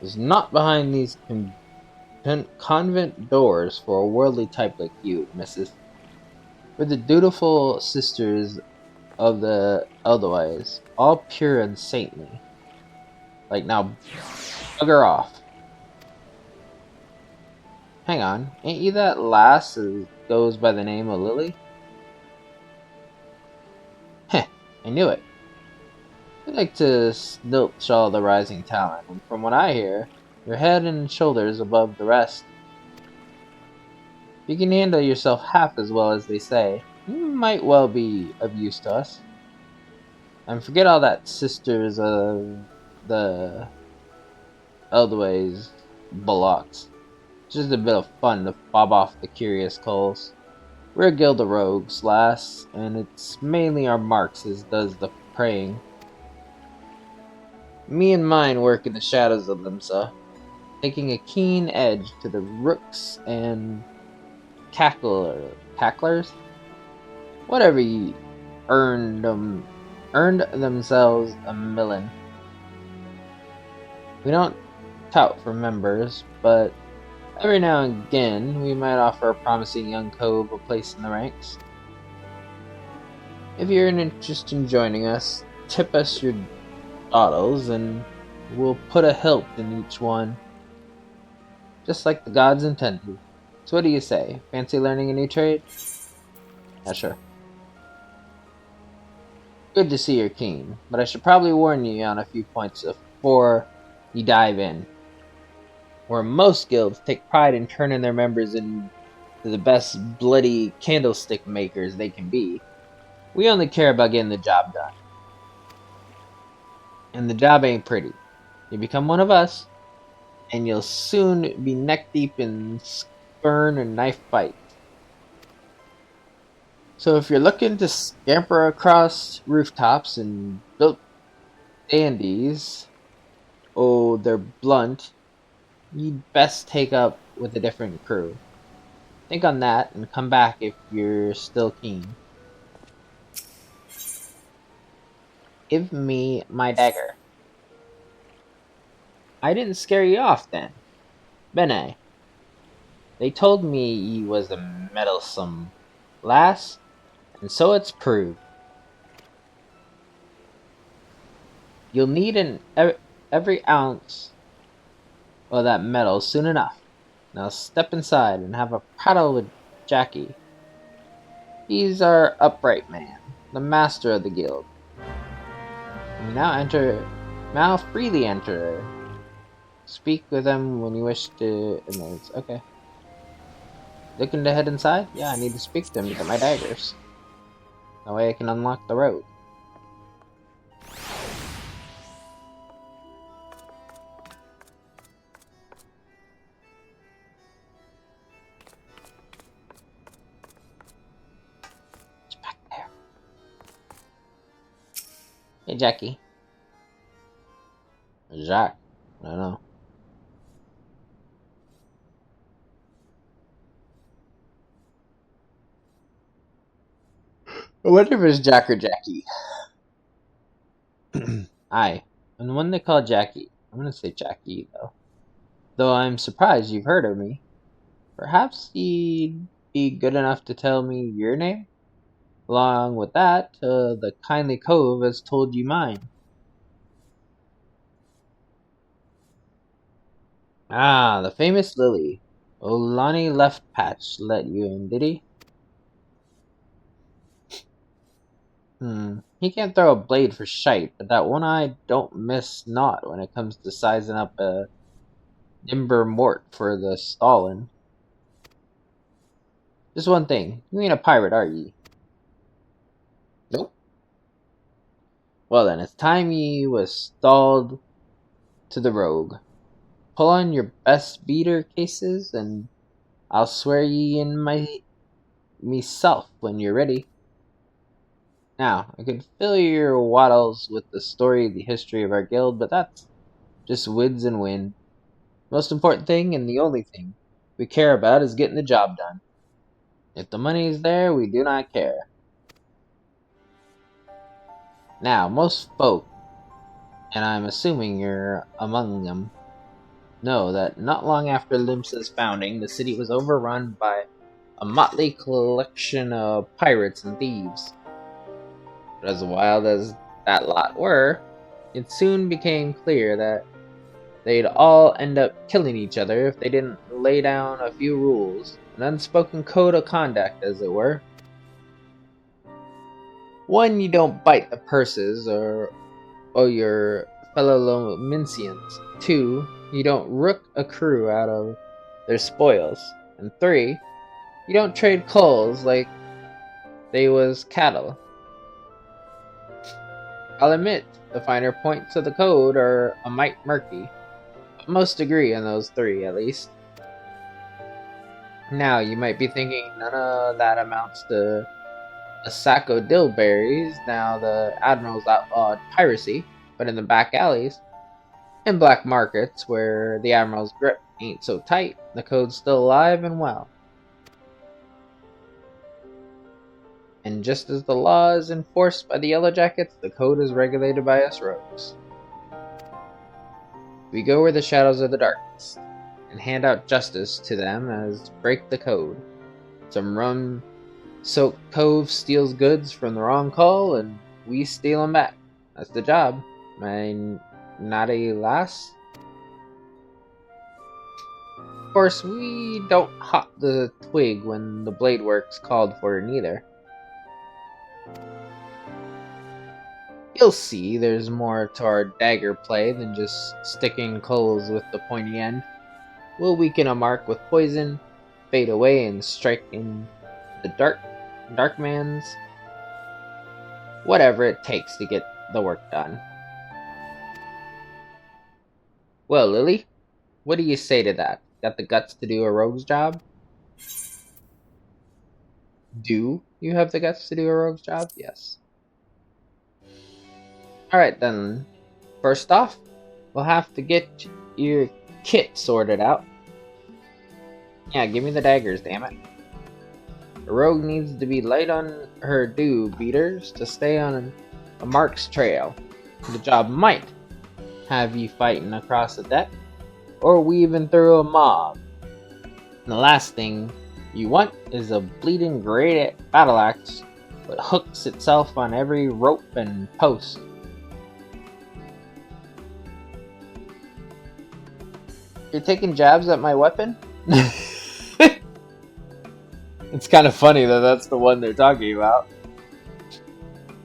is not behind these convent doors for a worldly type like you, missus. We're the dutiful sisters of the Edelweiss, all pure and saintly. Like, now, bugger off. Hang on, ain't you that lass who goes by the name of Lily? Heh, I knew it. You like to snilch all the rising talent, and from what I hear, you're head and shoulders above the rest. If you can handle yourself half as well as they say, you might well be of use to us. And forget all that sisters of the Eldways bullocks. It's just a bit of fun to bob off the curious coals. We're a guild of rogues, lass, and it's mainly our marks as does the praying. Me and mine work in the shadows of them, sir, taking a keen edge to the rooks and cacklers, whatever ye earned themselves a millin. We don't tout for members, but every now and again we might offer a promising young cove a place in the ranks. If you're interested in joining us, tip us your bottles and we'll put a hilt in each one, just like the gods intended. So what do you say? Fancy learning a new trade? Yeah, sure. Good to see you're keen, but I should probably warn you on a few points before you dive in. Where most guilds take pride in turning their members into the best bloody candlestick makers they can be, we only care about getting the job done. And the job ain't pretty. You become one of us, and you'll soon be neck deep in spurn and knife fights. So if you're looking to scamper across rooftops and built dandies, oh, they're blunt, you'd best take up with a different crew. Think on that and come back if you're still keen. Give me my dagger. I didn't scare you off then. Bene. They told me ye was a meddlesome lass, and so it's proved. You'll need every ounce of that metal soon enough. Now step inside and have a prattle with Jackie. He's our upright man, the master of the guild. You now freely enter. Speak with them when you wish to. Okay. Looking to head inside? Yeah, I need to speak to him to get my daggers. That way I can unlock the road. It's back there. Hey, Jackie. Jacques. I don't know. I wonder if it's Jack or Jackie. Aye. I'm the one they call Jackie. I'm gonna say Jackie, though. Though I'm surprised you've heard of me. Perhaps you'd be good enough to tell me your name? Along with that, the kindly cove has told you mine. Ah, the famous Lily. Olani Left Patch let you in, did he? He can't throw a blade for shite, but that one eye don't miss naught when it comes to sizing up a nimber mort for the stallin'. Just one thing, you ain't a pirate, are ye? Nope. Well then, it's time ye was stalled to the rogue. Pull on your best beater cases, and I'll swear ye in myself when you're ready. Now, I could fill your waddles with the story of the history of our guild, but that's just wids and wind. Most important thing, and the only thing we care about, is getting the job done. If the money is there, we do not care. Now, most folk, and I'm assuming you're among them, know that not long after Limsa's founding, the city was overrun by a motley collection of pirates and thieves. But as wild as that lot were, it soon became clear that they'd all end up killing each other if they didn't lay down a few rules, an unspoken code of conduct, as it were. One, you don't bite the purses or your fellow Lomincians. Two, you don't rook a crew out of their spoils. And three, you don't trade coals like they was cattle. I'll admit, the finer points of the code are a mite murky, but most agree on those three, at least. Now, you might be thinking none of that amounts to a sack of dillberries now the Admiral's outlawed piracy, but in the back alleys, in black markets where the Admiral's grip ain't so tight, the code's still alive and well. And just as the law is enforced by the Yellow Jackets, the code is regulated by us rogues. We go where the shadows are the darkest, and hand out justice to them as break the code. Some rum-soaked cove steals goods from the wrong call, and we steal 'em back. That's the job, my naughty lass. Of course, we don't hop the twig when the blade work's called for neither. You'll see there's more to our dagger play than just sticking coals with the pointy end. We'll weaken a mark with poison, fade away and strike in the dark man's. Whatever it takes to get the work done. Well, Lily, What do you say to that? Got the guts to do a rogue's job? Do you have the guts to do a rogue's job? Yes. Alright then. First off, we'll have to get your kit sorted out. Yeah, give me the daggers, damn it. A rogue needs to be light on her dew beaters to stay on a mark's trail. The job might have you fighting across the deck, or weaving through a mob. And the last thing you want is a bleeding great battle axe that hooks itself on every rope and post. You're taking jabs at my weapon? It's kind of funny that that's the one they're talking about.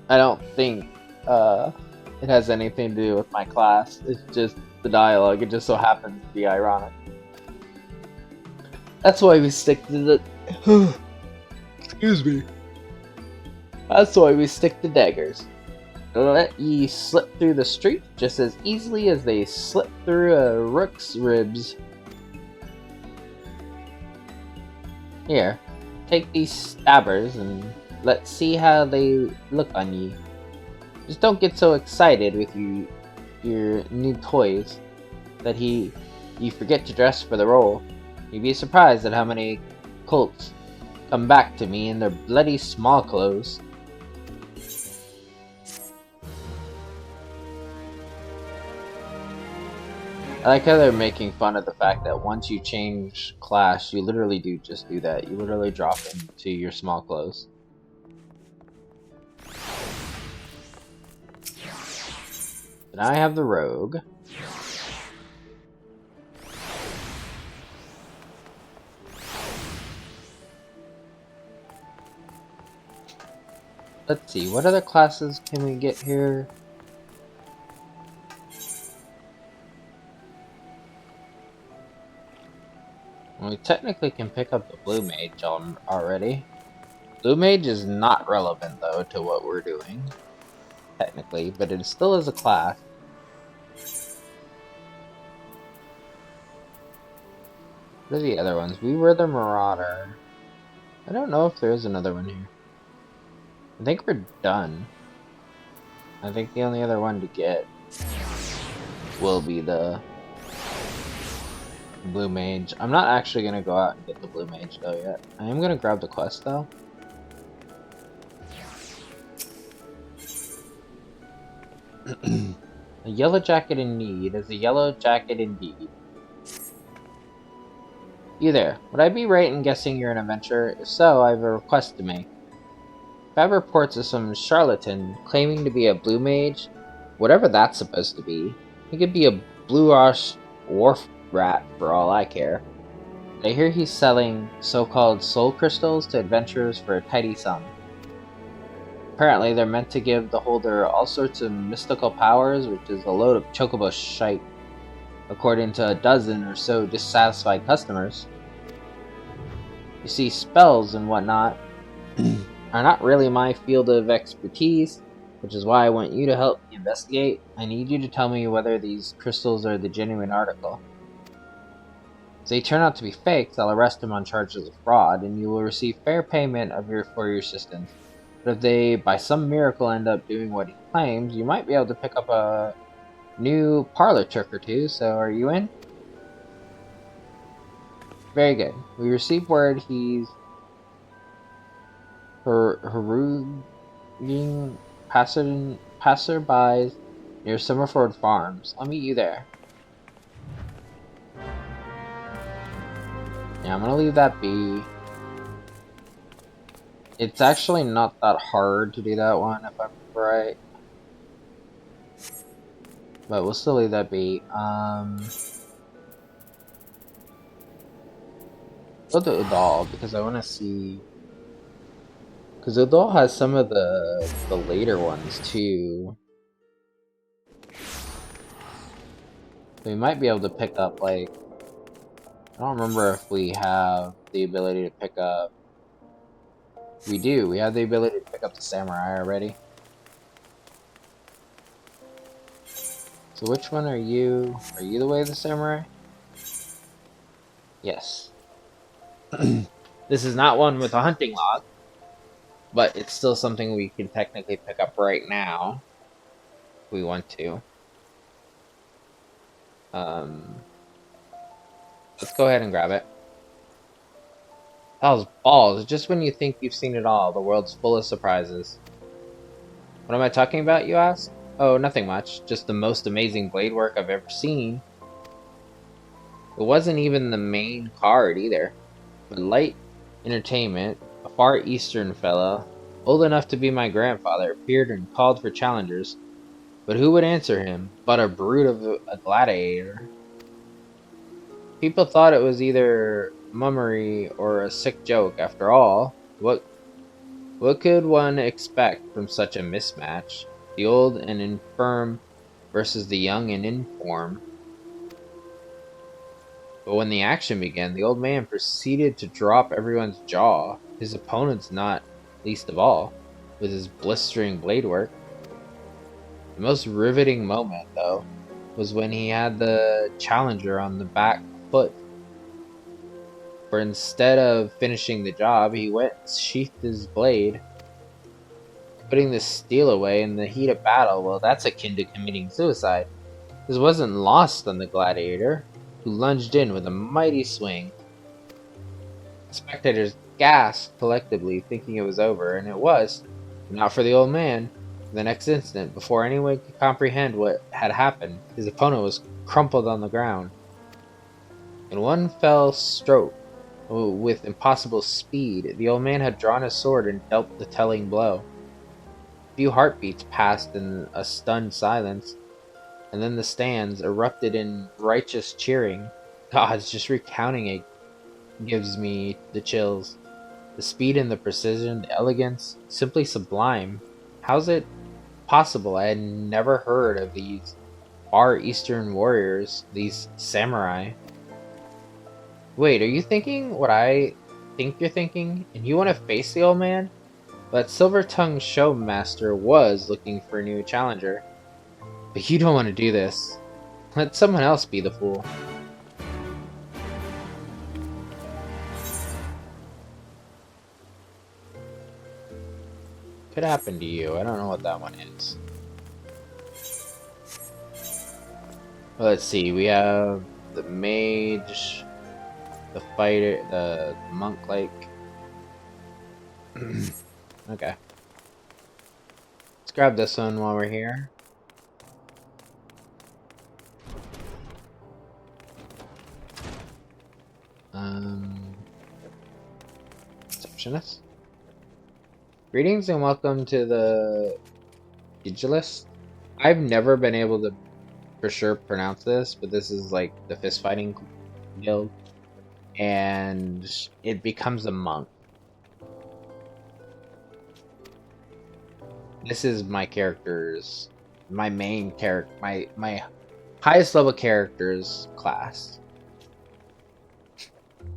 I don't think it has anything to do with my class. It's just the dialogue. It just so happens to be ironic. That's why we stick to the... Excuse me. That's why we stick to daggers. They'll let ye slip through the street just as easily as they slip through a rook's ribs. Here, take these stabbers and let's see how they look on ye. Just don't get so excited with your new toys that you forget to dress for the role. You'd be surprised at how many colts come back to me in their bloody small clothes. I like how they're making fun of the fact that once you change class, you literally do just do that. You literally drop into your small clothes. Now I have the rogue. Let's see, what other classes can we get here? Well, we technically can pick up the blue mage already. Blue mage is not relevant though to what we're doing, technically, but it still is a class. What are the other ones? We were the Marauder. I don't know if there is another one here. I think we're done. I think the only other one to get will be the blue mage. I'm not actually gonna go out and get the blue mage though yet. I am gonna grab the quest though. A yellow jacket in need is a yellow jacket indeed. You there, would I be right in guessing you're an adventurer? If so, I have a request to make. If I have reports of some charlatan claiming to be a blue mage, whatever that's supposed to be, he could be a blue-ash wharf rat for all I care. I hear he's selling so-called soul crystals to adventurers for a tidy sum. Apparently, they're meant to give the holder all sorts of mystical powers, which is a load of chocobo shite, according to a dozen or so dissatisfied customers. You see, spells and whatnot are not really my field of expertise, which is why I want you to help me investigate. I need you to tell me whether these crystals are the genuine article. If they turn out to be fakes, I'll arrest him on charges of fraud, and you will receive fair payment for your assistance. But if they, by some miracle, end up doing what he claims, you might be able to pick up a new parlor trick or two, so are you in? Very good. We received word he's haranguing passerbys near Summerford Farms. I'll meet you there. Yeah, I'm gonna leave that be. It's actually not that hard to do that one, if I'm right. But we'll still leave that be. Go to Udall, because I want to see... Because Udall has some of the later ones, too. We might be able to pick up, like... I don't remember if we have the ability to pick up... We do. We have the ability to pick up the samurai already. So which one are you? Are you the way of the samurai? Yes. This is not one with a hunting log, but it's still something we can technically pick up right now if we want to. Um, let's go ahead and grab it. That was balls. Just when you think you've seen it all, the world's full of surprises. What am I talking about, you ask? Oh, nothing much. Just the most amazing blade work I've ever seen. It wasn't even the main card either, but Light Entertainment, a far eastern fellow, old enough to be my grandfather, appeared and called for challengers. But who would answer him but a brute of a gladiator? People thought it was either mummery or a sick joke. After all, what could one expect from such a mismatch? The old and infirm versus the young and informed. But when the action began, the old man proceeded to drop everyone's jaw, his opponent's not least of all, with his blistering blade work. The most riveting moment, though, was when he had the challenger on the back foot. For instead of finishing the job, he went and sheathed his blade, putting the steel away in the heat of battle. Well, that's akin to committing suicide. This wasn't lost on the gladiator, who lunged in with a mighty swing. The spectators gasped collectively, thinking it was over, and it was, but not for the old man. The next instant, before anyone could comprehend what had happened, his opponent was crumpled on the ground. In one fell stroke, with impossible speed, the old man had drawn his sword and dealt the telling blow. A few heartbeats passed in a stunned silence, and then the stands erupted in righteous cheering. Gods, just recounting it gives me the chills. The speed and the precision, the elegance, simply sublime. How's it possible I had never heard of these far eastern warriors, these samurai? Wait, are you thinking what I think you're thinking? And you want to face the old man? But Silver-Tongued Showmaster was looking for a new challenger. But you don't want to do this. Let someone else be the fool. Could happen to you. I don't know what that one is. Well, let's see. We have the mage, the fighter, the monk-like. Okay. Let's grab this one while we're here. Receptionist. Greetings and welcome to the Pugilist. I've never been able to for sure pronounce this, but this is like the fist fighting guild, and it becomes a monk. This is my character's, my main character, my highest level character's class.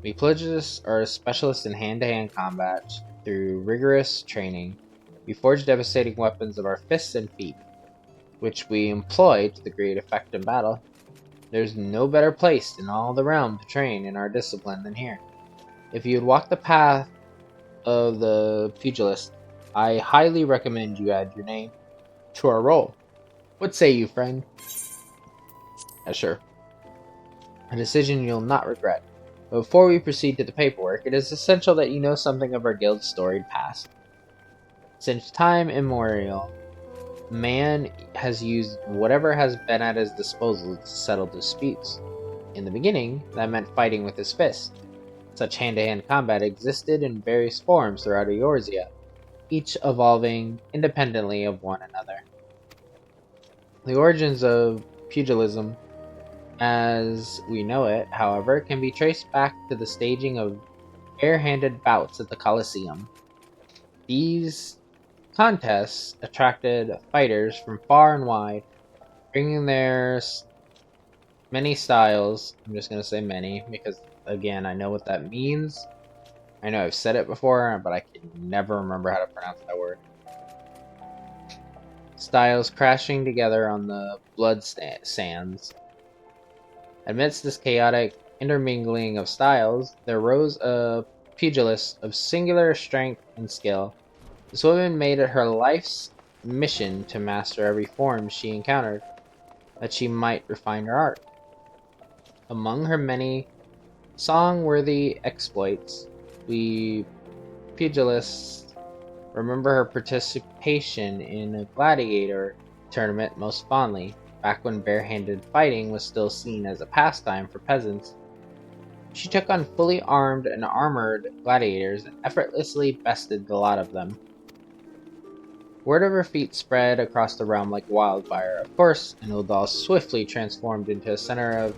We pugilists are specialists in hand-to-hand combat. Through rigorous training, we forge devastating weapons of our fists and feet, which we employ to the great effect in battle. There's no better place in all the realm to train in our discipline than here. If you'd walk the path of the pugilist, I highly recommend you add your name to our roll. What say you, friend? Sure. A decision you'll not regret. But before we proceed to the paperwork, it is essential that you know something of our guild's storied past. Since time immemorial, man has used whatever has been at his disposal to settle disputes. In the beginning, that meant fighting with his fist. Such hand-to-hand combat existed in various forms throughout Eorzea, each evolving independently of one another. The origins of pugilism, as we know it, however, can be traced back to the staging of bare-handed bouts at the Colosseum. These contests attracted fighters from far and wide, bringing their many styles. I'm just going to say many, because, again, I know what that means. I know I've said it before, but I can never remember how to pronounce that word. Styles crashing together on the blood sands. Amidst this chaotic intermingling of styles, there rose a pugilist of singular strength and skill. This woman made it her life's mission to master every form she encountered, that she might refine her art. Among her many song-worthy exploits, we pugilists remember her participation in a gladiator tournament most fondly, back when barehanded fighting was still seen as a pastime for peasants. She took on fully armed and armored gladiators and effortlessly bested the lot of them. Word of her feat spread across the realm like wildfire. Of course, Inoldal swiftly transformed into a center of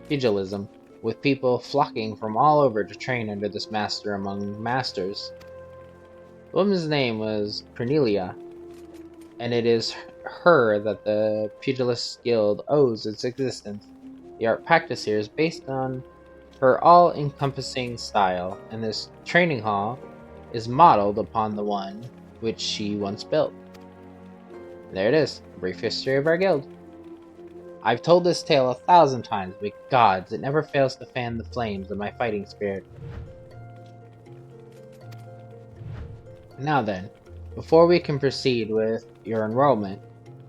pugilism, with people flocking from all over to train under this master among masters. The woman's name was Cornelia, and it is her that the Pugilist Guild owes its existence. The art practiced here is based on her all-encompassing style, and this training hall is modeled upon the one which she once built. There it is, a brief history of our guild. I've told this tale 1,000 times, but gods, it never fails to fan the flames of my fighting spirit. Now then, before we can proceed with your enrollment,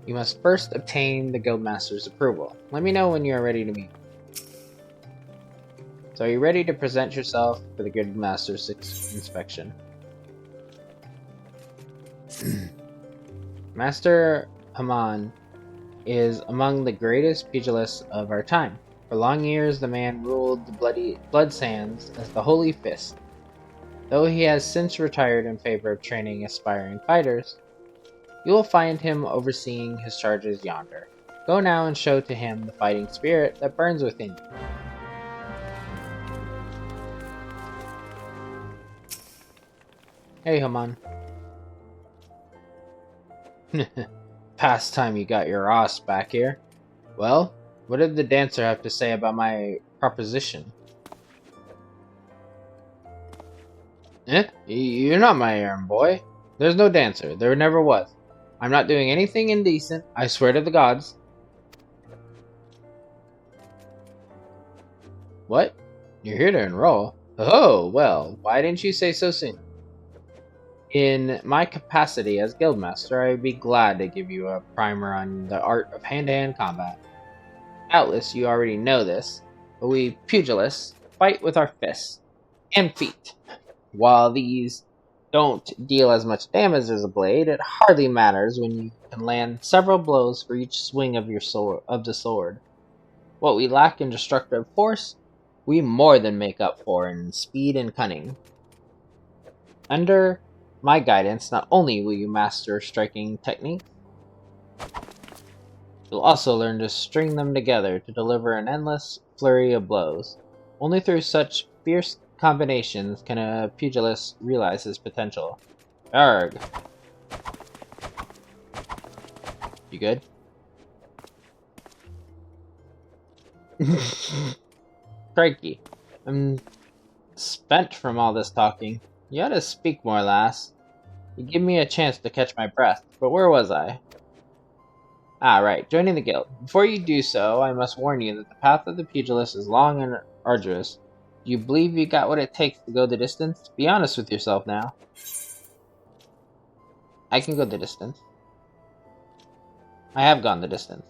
you must first obtain the guildmaster's approval. Let me know when you are ready to meet. So are you ready to present yourself for the guildmaster's inspection? Master Haman is among the greatest pugilists of our time. For long years, the man ruled the blood sands as the Holy Fist. Though he has since retired in favor of training aspiring fighters, you will find him overseeing his charges yonder. Go now and show to him the fighting spirit that burns within you. Hey, Haman. Past time you got your ass back here. Well, what did the dancer have to say about my proposition? You're not my errand boy. There's no dancer. There never was. I'm not doing anything indecent. I swear to the gods. What? You're here to enroll? Oh, well, why didn't you say so soon? In my capacity as guildmaster, I'd be glad to give you a primer on the art of hand-to-hand combat. Doubtless you already know this, but we pugilists fight with our fists and feet. While these don't deal as much damage as a blade, it hardly matters when you can land several blows for each swing of the sword. What we lack in destructive force, we more than make up for in speed and cunning. Under my guidance, not only will you master striking techniques, you'll also learn to string them together to deliver an endless flurry of blows. Only through such fierce combinations can a pugilist realize his potential. Arg. You good? Crikey. I'm spent from all this talking. You ought to speak more, lass. You give me a chance to catch my breath, but where was I? Ah, right, joining the guild. Before you do so, I must warn you that the path of the pugilist is long and arduous. Do you believe you got what it takes to go the distance? Be honest with yourself now. I can go the distance. I have gone the distance.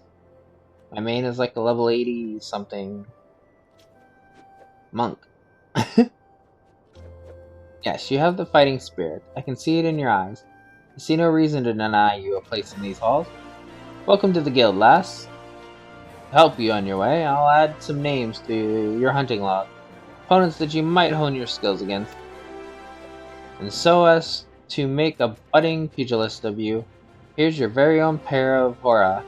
My main is like a level 80-something monk. Yes, you have the fighting spirit. I can see it in your eyes. I see no reason to deny you a place in these halls. Welcome to the guild, lass. To help you on your way, I'll add some names to your hunting log. Opponents that you might hone your skills against. And so as to make a budding pugilist of you, here's your very own pair of Hora.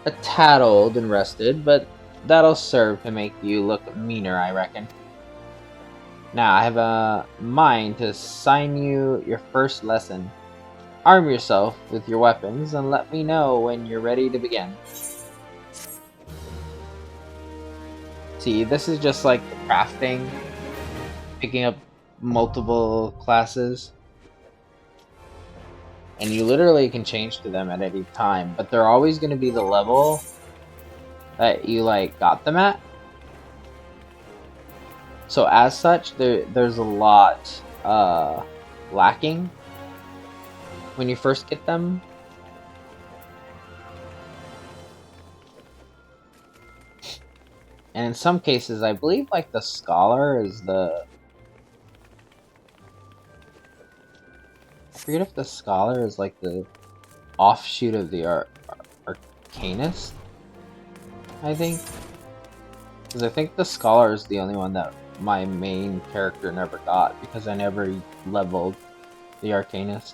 A tad old and rusted, but that'll serve to make you look meaner, I reckon. Now, I have a mind to assign you your first lesson. Arm yourself with your weapons and let me know when you're ready to begin. See, this is just like the crafting, picking up multiple classes. And you literally can change to them at any time, but they're always going to be the level that you got them at. So as such, there's a lot lacking when you first get them. And in some cases, I believe like the Scholar is the... I forget if the Scholar is like the offshoot of the Arcanist, I think. Because I think the Scholar is the only one that my main character never got, because I never leveled the Arcanist.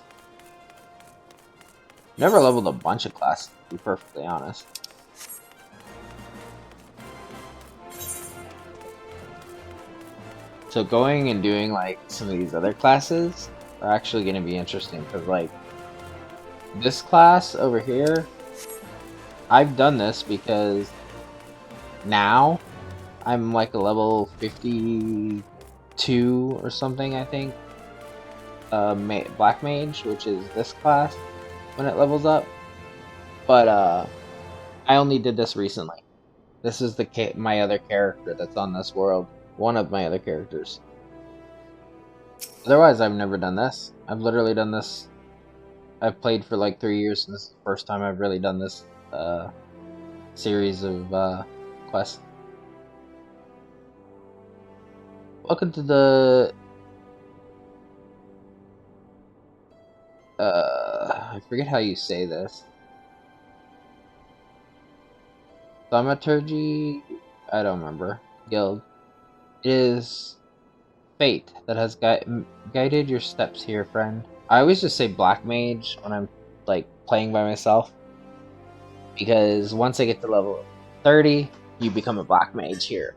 Never leveled a bunch of classes, to be perfectly honest. So going and doing like some of these other classes are actually going to be interesting, because like this class over here, I've done this because now I'm like a level 52 or something, I think. Black Mage, which is this class when it levels up. But I only did this recently. This is my other character that's on this world. One of my other characters. Otherwise, I've never done this. I've literally done this. I've played for like 3 years, and this is the first time I've really done this series of quests. Welcome to the... I forget how you say this. Thaumaturgy? I don't remember. Guild. It is fate that has guided your steps here, friend. I always just say Black Mage when I'm like playing by myself, because once I get to level 30, you become a Black Mage here.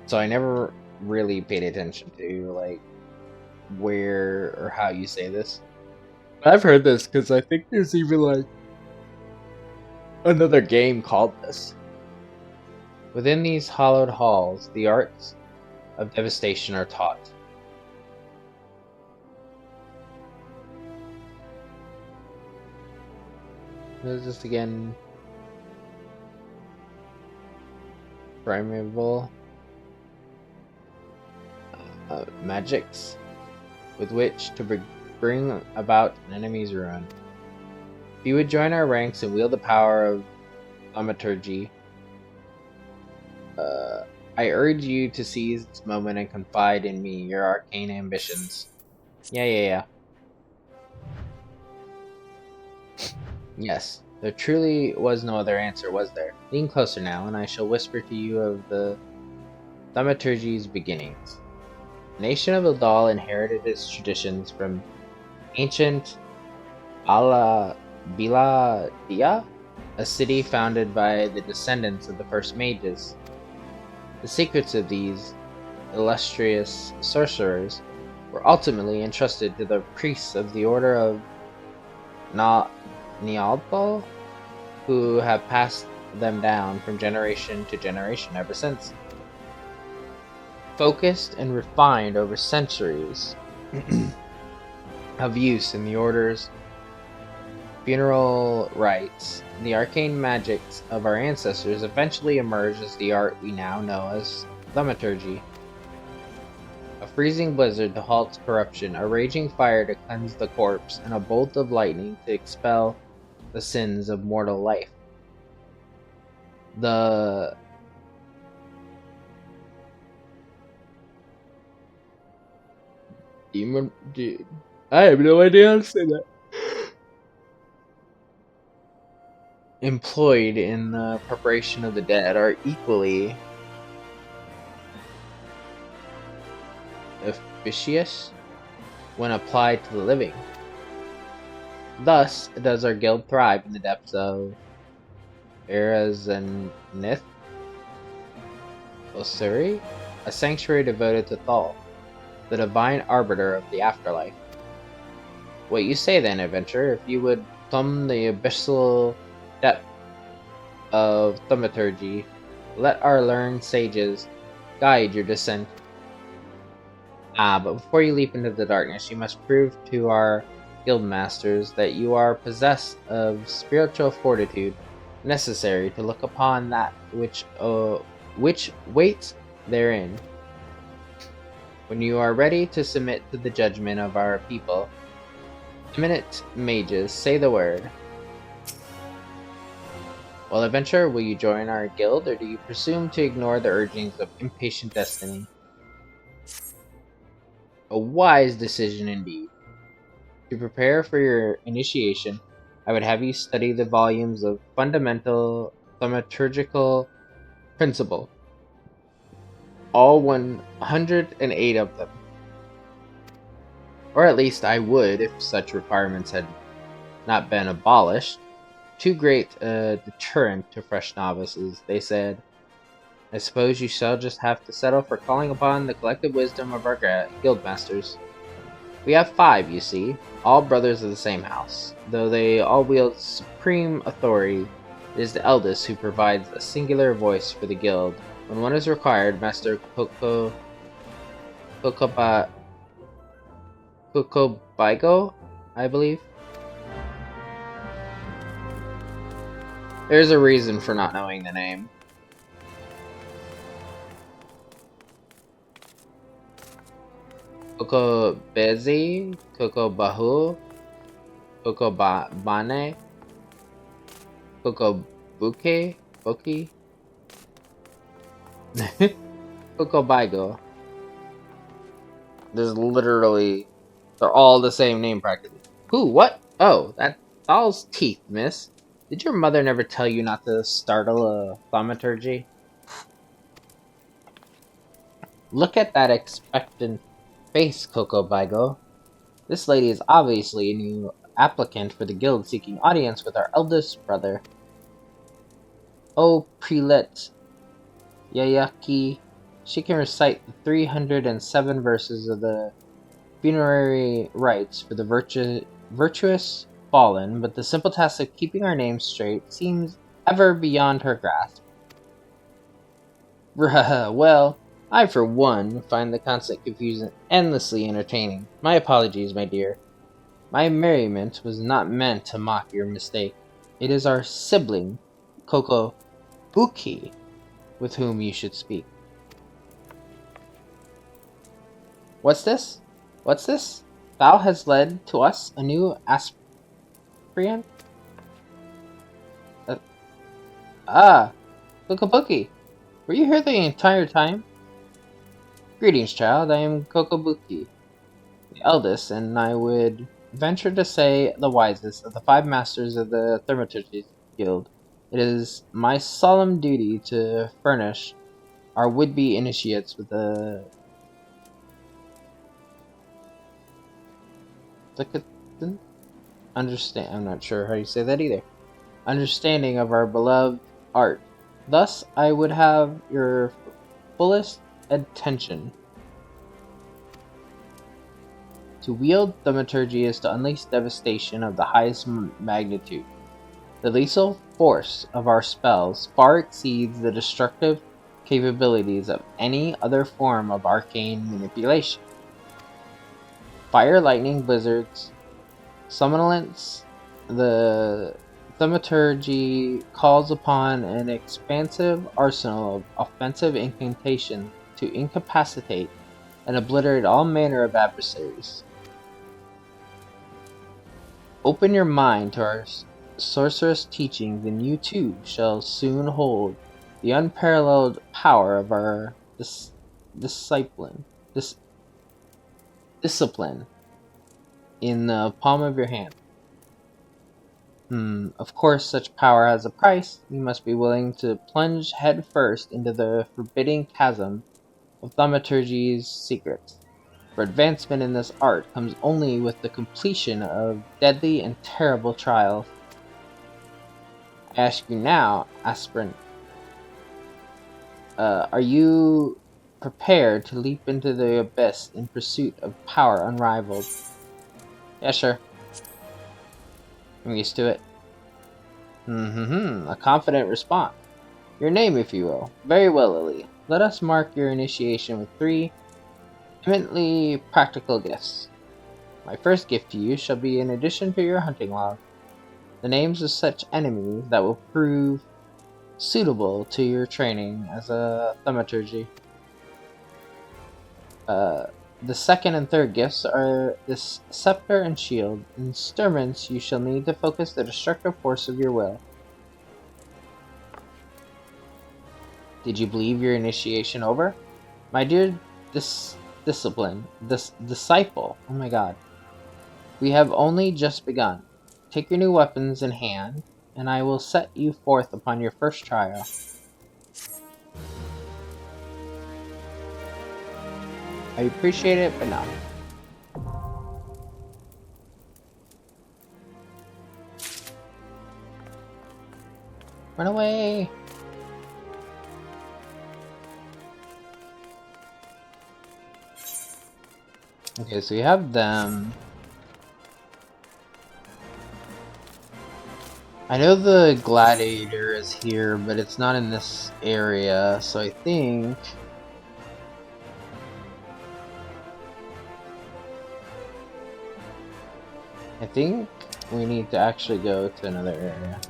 So I never really paid attention to like where or how you say this. But I've heard this because I think there's even like another game called this. Within these hollowed halls, the arts of devastation are taught. What is this again? Primeval magics with which to bring about an enemy's ruin. If you would join our ranks and wield the power of thaumaturgy, I urge you to seize this moment and confide in me your arcane ambitions. Yeah. Yes, there truly was no other answer, was there? Lean closer now, and I shall whisper to you of the thaumaturgy's beginnings. The nation of Ildal inherited its traditions from ancient Biladia, a city founded by the descendants of the first mages. The secrets of these illustrious sorcerers were ultimately entrusted to the priests of the Order of Nialthal, who have passed them down from generation to generation ever since. Focused and refined over centuries of use in the Order's funeral rites, the arcane magics of our ancestors eventually emerged as the art we now know as thaumaturgy. A freezing blizzard to halt corruption, a raging fire to cleanse the corpse, and a bolt of lightning to expel the sins of mortal life. The demon... Dude, I have no idea how to say that. Employed in the preparation of the dead are equally efficacious when applied to the living. Thus does our guild thrive in the depths of Erazanith Osiri, a sanctuary devoted to Thal, the divine arbiter of the afterlife. What you say then, adventurer, if you would thumb the abyssal depth of thaumaturgy, let our learned sages guide your descent. But before you leap into the darkness, you must prove to our guild masters that you are possessed of spiritual fortitude necessary to look upon that which which waits therein. When you are ready to submit to the judgment of our people, eminent mages, say the word. Well, adventurer, will you join our guild, or do you presume to ignore the urgings of impatient destiny? A wise decision indeed. To prepare for your initiation, I would have you study the volumes of Fundamental Thaumaturgical Principle, all 108 of them. Or at least I would, if such requirements had not been abolished. Too great a deterrent to fresh novices, they said. I suppose you shall just have to settle for calling upon the collective wisdom of our guildmasters. We have 5, you see, all brothers of the same house. Though they all wield supreme authority, it is the eldest who provides a singular voice for the guild. When one is required, Master Kokobigo, I believe. There's a reason for not knowing the name. Kokobezi, Kokobahu, Kokobane, Kokobuke, Boki, Kokobigo. They're all the same name practically. Who? What? Oh, that's Thal's teeth, miss. Did your mother never tell you not to startle a thaumaturgy? Look at that expectant face, Kokobigo. This lady is obviously a new applicant for the guild seeking audience with our eldest brother. Oh, prelate Yayaki, she can recite the 307 verses of the funerary rites for the virtuous fallen, but the simple task of keeping our names straight seems ever beyond her grasp. Well, I for one find the constant confusion endlessly entertaining. My apologies, my dear. My merriment was not meant to mock your mistake. It is our sibling, Kokobuki, with whom you should speak. What's this? What's this? Thou has led to us a new aspirant? Kokobuki. Were you here the entire time? Greetings, child. I am Kokobuki, the eldest, and I would venture to say the wisest of the 5 masters of the Thaumaturgy Guild. It is my solemn duty to furnish our would-be initiates with a I'm not sure how you say that either. Understanding of our beloved art. Thus, I would have your fullest attention. To wield thaumaturgy is to unleash devastation of the highest magnitude. The lethal force of our spells far exceeds the destructive capabilities of any other form of arcane manipulation. Fire, lightning, blizzards, somnolence, the thaumaturgy calls upon an expansive arsenal of offensive incantation to incapacitate and obliterate all manner of adversaries. Open your mind to our sorceress teachings, and you too shall soon hold the unparalleled power of our discipline in the palm of your hand. Of course, such power has a price. You must be willing to plunge head first into the forbidding chasm of thaumaturgy's secrets. For advancement in this art comes only with the completion of deadly and terrible trials. I ask you now, aspirant, are you prepared to leap into the abyss in pursuit of power unrivaled? Yeah, sure. I'm used to it. A confident response. Your name, if you will. Very well, Lily. Let us mark your initiation with 3 eminently practical gifts. My first gift to you shall be in addition to your hunting log. The names of such enemies that will prove suitable to your training as a thaumaturgy. The second and third gifts are this scepter and shield. Instruments you shall need to focus the destructive force of your will. Did you believe your initiation over? My dear disciple, oh my god. We have only just begun. Take your new weapons in hand, and I will set you forth upon your first trial. I appreciate it, but no. Run away! Okay, so you have them. I know the gladiator is here, but it's not in this area, so I think we need to actually go to another area.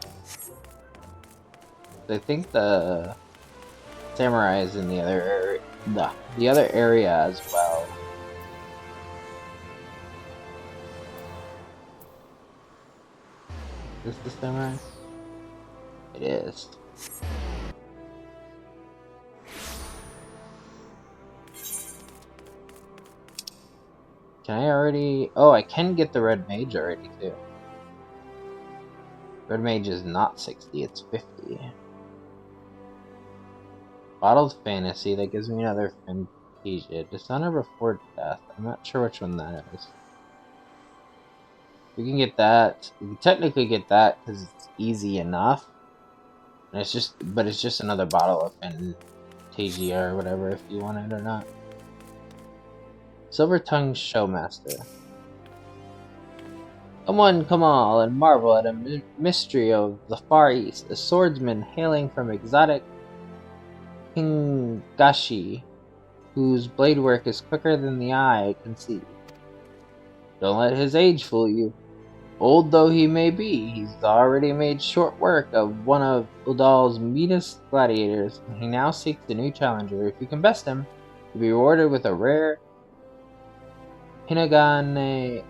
I think the samurai is in the other area, the other area as well. Is this the samurai? It is. Can I already... Oh, I can get the red mage already, too. Red mage is not 60, it's 50. Bottled Fantasy, that gives me another Fantasia. Dishonor Before Death, I'm not sure which one that is. We can get that. We can technically get that because it's easy enough. And it's just... But it's just another bottle of Fantasia or whatever, if you want it or not. Silver-tongued Showmaster. Come all, and marvel at a mystery of the Far East. A swordsman hailing from exotic Hingashi, whose blade work is quicker than the eye can see. Don't let his age fool you. Old though he may be, he's already made short work of one of Udal's meanest gladiators, and he now seeks a new challenger. If you can best him, you'll be rewarded with a rare Hinagane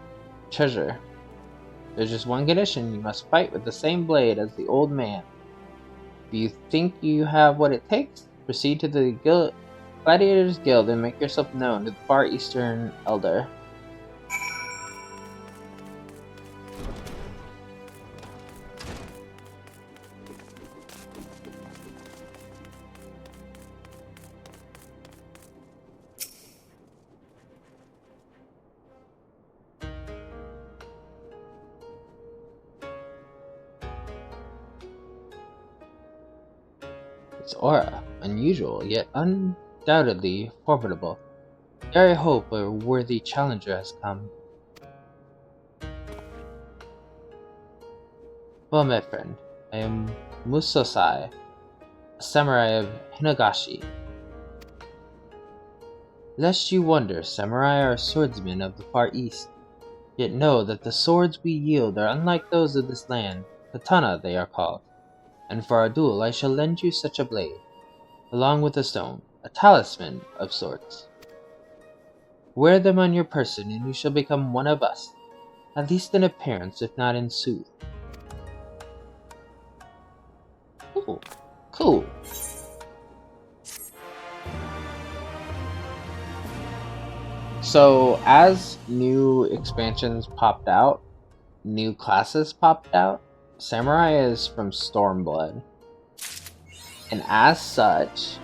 treasure. There's just one condition: you must fight with the same blade as the old man. If you think you have what it takes, proceed to the Gladiators Guild and make yourself known to the Far Eastern Elder. Its aura, unusual, yet undoubtedly formidable. Ere I hope a worthy challenger has come. Well met, friend. I am Musosai, a samurai of Hinagashi. Lest you wonder, samurai are swordsmen of the Far East. Yet know that the swords we wield are unlike those of this land. Katana they are called. And for our duel I shall lend you such a blade, along with a stone, a talisman of sorts. Wear them on your person and you shall become one of us, at least in appearance if not in sooth. Cool. Cool. So as new expansions popped out, new classes popped out, Samurai is from Stormblood, and as such,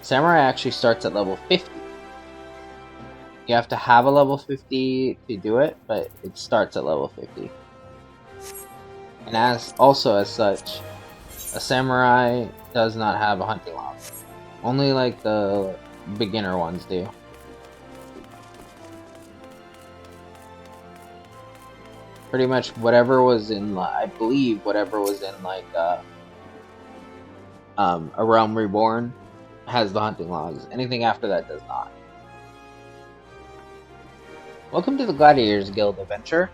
Samurai actually starts at level 50. You have to have a level 50 to do it, but it starts at level 50. And as such, a Samurai does not have a hunting log. Only like the beginner ones do. Pretty much whatever was in, I believe, whatever was in like A Realm Reborn has the hunting logs. Anything after that does not. Welcome to the Gladiators Guild adventure.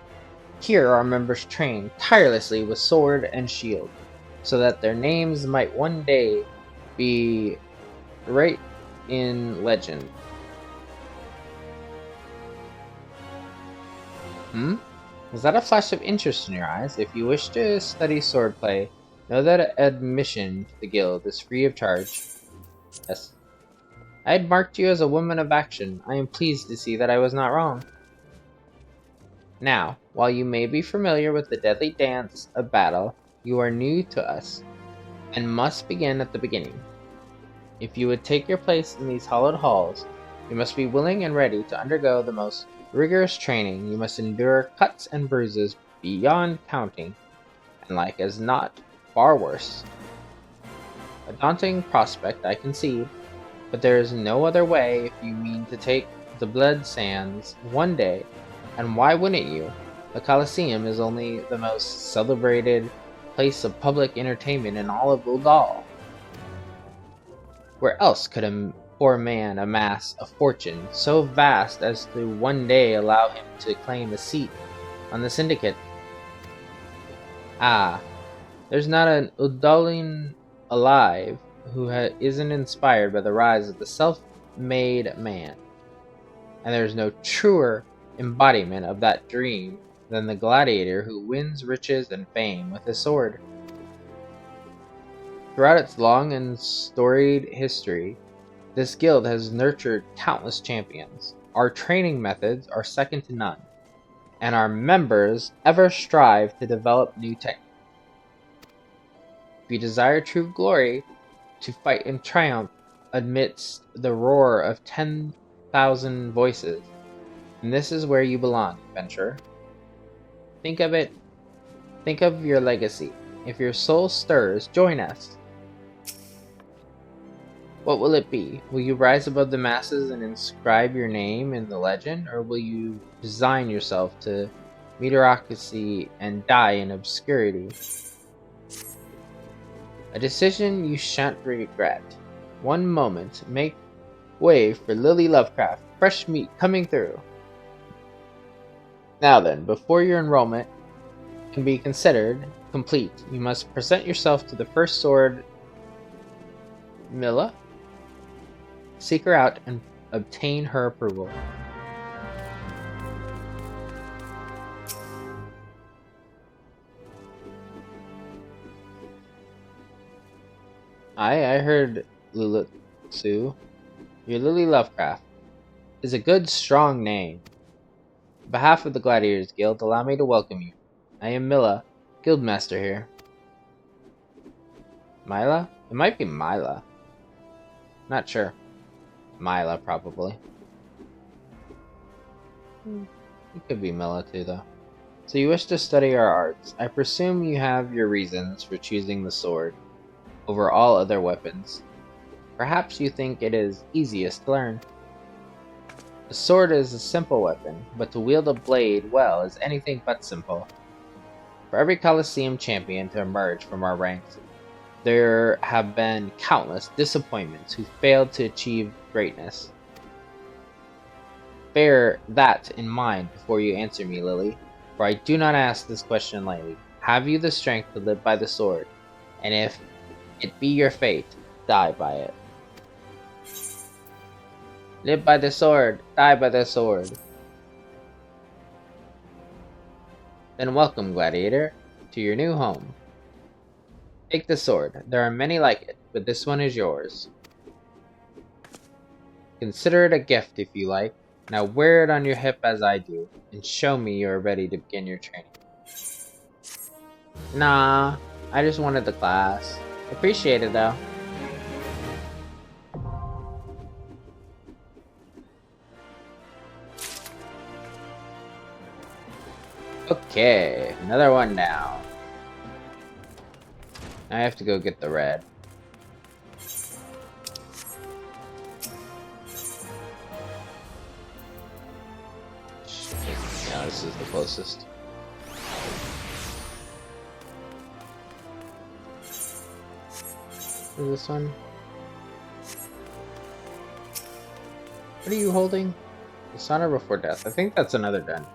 Here our members train tirelessly with sword and shield, so that their names might one day be right in legend. Was that a flash of interest in your eyes? If you wish to study swordplay, know that admission to the guild is free of charge. Yes. I had marked you as a woman of action. I am pleased to see that I was not wrong. Now, while you may be familiar with the deadly dance of battle, you are new to us, and must begin at the beginning. If you would take your place in these hallowed halls, you must be willing and ready to undergo the most rigorous training. You must endure cuts and bruises beyond counting, and like as not, far worse. A daunting prospect, I concede, but there is no other way if you mean to take the blood sands one day. And why wouldn't you? The Colosseum is only the most celebrated place of public entertainment in all of Uldal. Where else could a poor man amass a fortune so vast as to one day allow him to claim a seat on the syndicate? Ah, there's not an Uldalian alive who isn't inspired by the rise of the self-made man. And there's no truer embodiment of that dream than the gladiator who wins riches and fame with his sword. Throughout its long and storied history, this guild has nurtured countless champions. Our training methods are second to none, and our members ever strive to develop new techniques. If you desire true glory, to fight in triumph amidst the roar of 10,000 voices, and this is where you belong, adventurer. Think of it. Think of your legacy. If your soul stirs, join us. What will it be? Will you rise above the masses and inscribe your name in the legend, or will you resign yourself to mediocrity and die in obscurity? A decision you shan't regret. One moment, make way for Lily Lovecraft. Fresh meat coming through. Now then, before your enrollment can be considered complete, you must present yourself to the first sword Milla, seek her out, and obtain her approval. I heard Lulitsu. Your Lily Lovecraft is a good, strong name. On behalf of the Gladiators Guild, allow me to welcome you. I am Milla, Guildmaster here. Mila? It might be Mila. Not sure. Mila, probably. It could be Mila too, though. So you wish to study our arts. I presume you have your reasons for choosing the sword over all other weapons. Perhaps you think it is easiest to learn. A sword is a simple weapon, but to wield a blade well is anything but simple. For every Colosseum champion to emerge from our ranks, there have been countless disappointments who failed to achieve greatness. Bear that in mind before you answer me, Lily, for I do not ask this question lightly. Have you the strength to live by the sword? And if it be your fate, die by it. Live by the sword, die by the sword. Then welcome, gladiator, to your new home. Take the sword. There are many like it, but this one is yours. Consider it a gift if you like. Now wear it on your hip as I do, and show me you are ready to begin your training. Nah, I just wanted the class. Appreciate it though. Okay, another one down. I have to go get the red. Yeah, this is the closest. Is this one? What are you holding? Dishonor before death. I think that's another dungeon.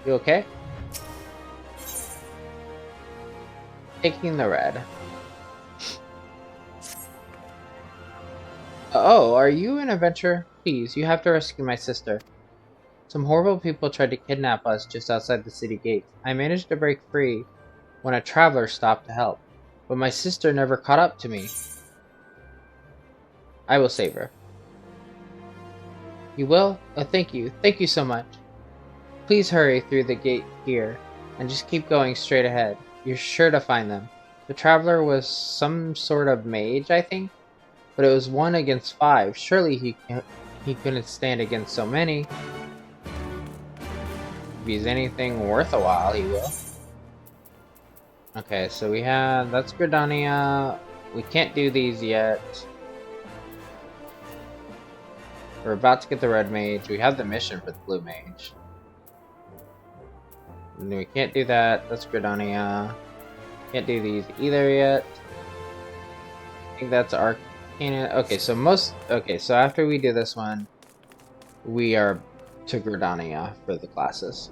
You okay? Taking the red. Oh, are you an adventurer? Please, you have to rescue my sister. Some horrible people tried to kidnap us just outside the city gates. I managed to break free when a traveler stopped to help, but my sister never caught up to me. I will save her. You will? Oh, thank you. Thank you so much. Please hurry through the gate here, and just keep going straight ahead. You're sure to find them. The traveler was some sort of mage, I think, but it was 1 against 5. Surely he couldn't stand against so many. If he's anything worth a while, he will. Okay, so we have... that's Gridania. We can't do these yet. We're about to get the red mage. We have the mission for the blue mage. And we can't do that. That's Gridania. Can't do these either yet. I think that's Arcana. Okay, so after we do this one, we are to Gridania for the classes.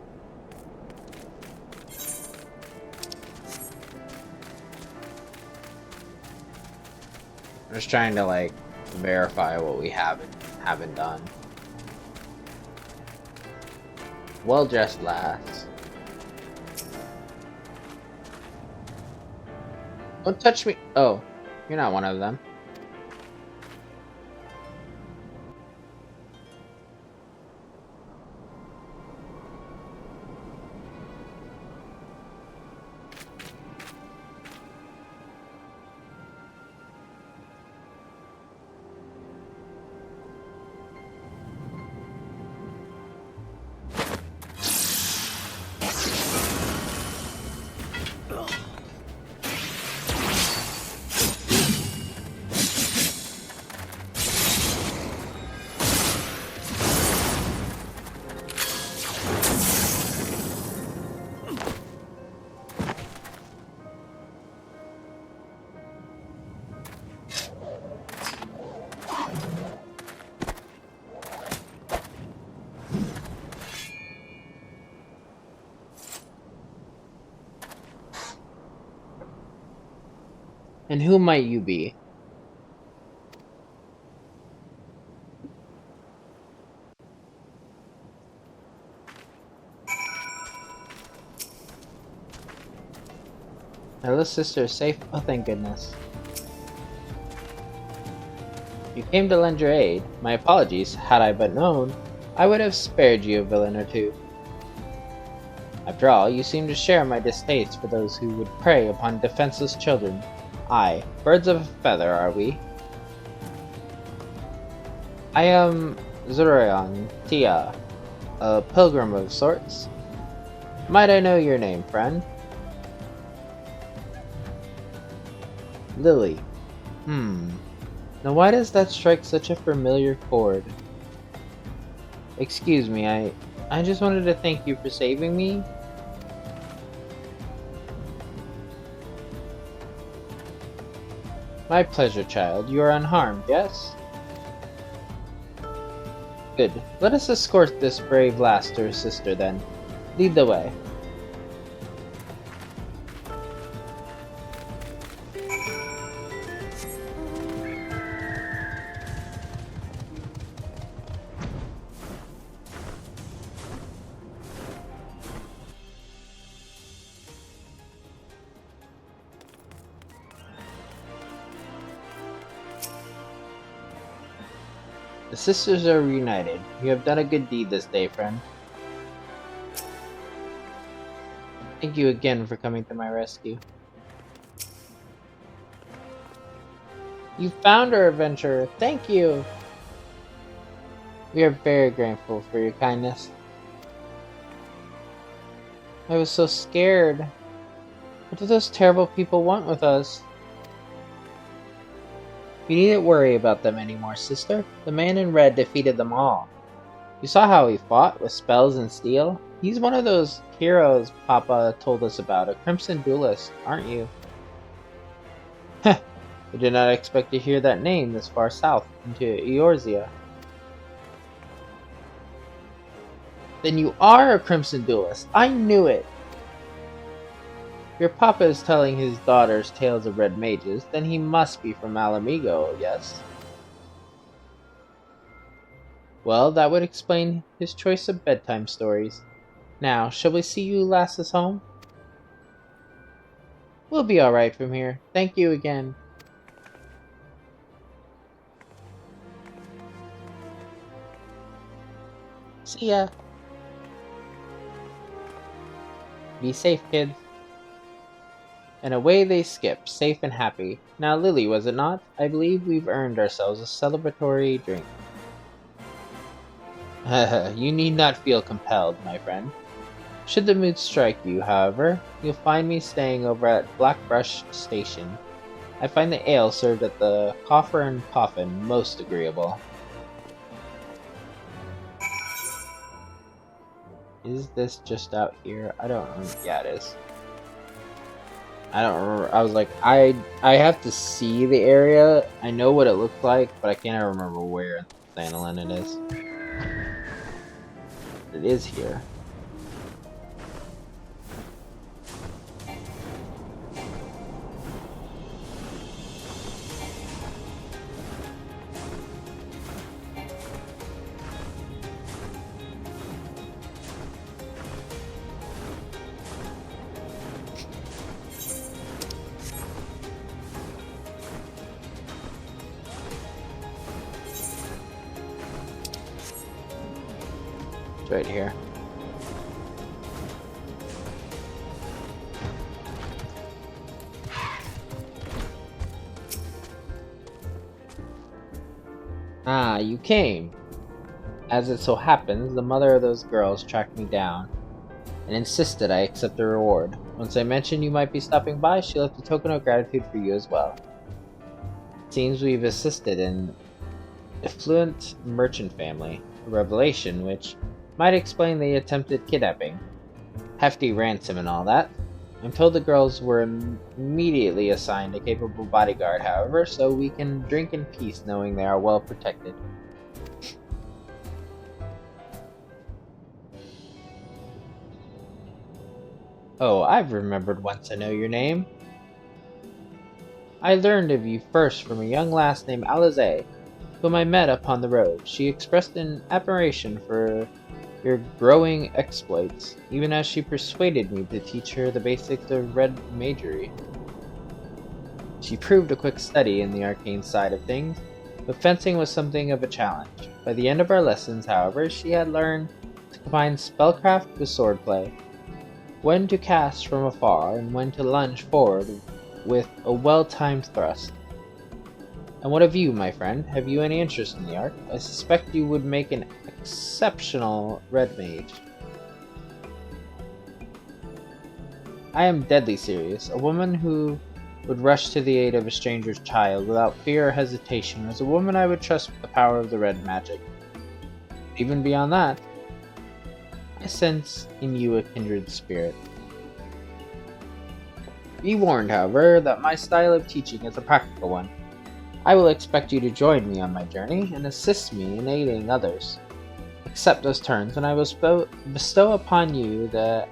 I'm just trying to like verify what we haven't done. Well dressed lass. Don't touch me. Oh, you're not one of them. And who might you be? My little sister is safe. Oh, thank goodness. You came to lend your aid. My apologies. Had I but known, I would have spared you a villain or two. After all, you seem to share my distaste for those who would prey upon defenseless children. Aye, birds of a feather are we. I am Zurion Tia, a pilgrim of sorts. Might I know your name, friend? Lily. Now why does that strike such a familiar chord? Excuse me, I just wanted to thank you for saving me. My pleasure, child. You are unharmed, yes? Good. Let us escort this brave lass to her sister, then. Lead the way. The sisters are reunited. You have done a good deed this day, friend. Thank you again for coming to my rescue. You found our adventurer. Thank you. We are very grateful for your kindness. I was so scared. What do those terrible people want with us? You needn't worry about them anymore, sister. The man in red defeated them all. You saw how he fought with spells and steel? He's one of those heroes Papa told us about, a crimson duelist, aren't you? Heh, I did not expect to hear that name this far south into Eorzea. Then you are a crimson duelist. I knew it. Your papa is telling his daughters tales of red mages, then he must be from Alamigo, yes. Well, that would explain his choice of bedtime stories. Now, shall we see you lasses home? We'll be alright from here. Thank you again. See ya. Be safe, kids. And away they skip, safe and happy. Now, Lily, was it not? I believe we've earned ourselves a celebratory drink. You need not feel compelled, my friend. Should the mood strike you, however, you'll find me staying over at Blackbrush Station. I find the ale served at the Coffer and Coffin most agreeable. Is this just out here? I don't remember. Yeah, it is. I don't remember. I was like, I have to see the area. I know what it looks like, but I can't remember where in Thanalan it is. It is here. It's right here. Ah, you came. As it so happens, the mother of those girls tracked me down and insisted I accept the reward. Once I mentioned you might be stopping by, she left a token of gratitude for you as well. It seems we've assisted an affluent merchant family, a revelation which might explain the attempted kidnapping. Hefty ransom and all that. I'm told the girls were immediately assigned a capable bodyguard, however, so we can drink in peace knowing they are well protected. Oh, I've remembered once I know your name. I learned of you first from a young lass named Alize, whom I met upon the road. She expressed an admiration for your growing exploits, even as she persuaded me to teach her the basics of red magery. She proved a quick study in the arcane side of things, but fencing was something of a challenge. By the end of our lessons, however, she had learned to combine spellcraft with swordplay, when to cast from afar, and when to lunge forward with a well-timed thrust. And what of you, my friend? Have you any interest in the art? I suspect you would make an exceptional red mage. I am deadly serious. A woman who would rush to the aid of a stranger's child without fear or hesitation is a woman I would trust with the power of the red magic. Even beyond that, I sense in you a kindred spirit. Be warned, however, that my style of teaching is a practical one. I will expect you to join me on my journey and assist me in aiding others. Accept those terms, and I will bestow upon you the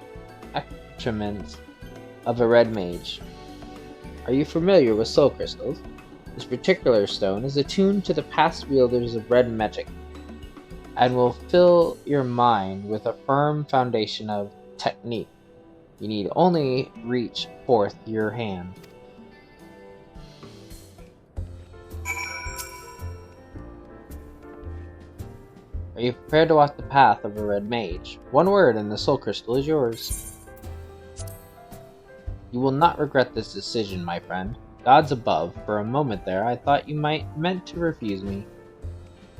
accoutrement of a red mage. Are you familiar with soul crystals? This particular stone is attuned to the past wielders of red magic, and will fill your mind with a firm foundation of technique. You need only reach forth your hand. Are you prepared to walk the path of a red mage? One word and the soul crystal is yours. You will not regret this decision, my friend. Gods above, for a moment there I thought you meant to refuse me.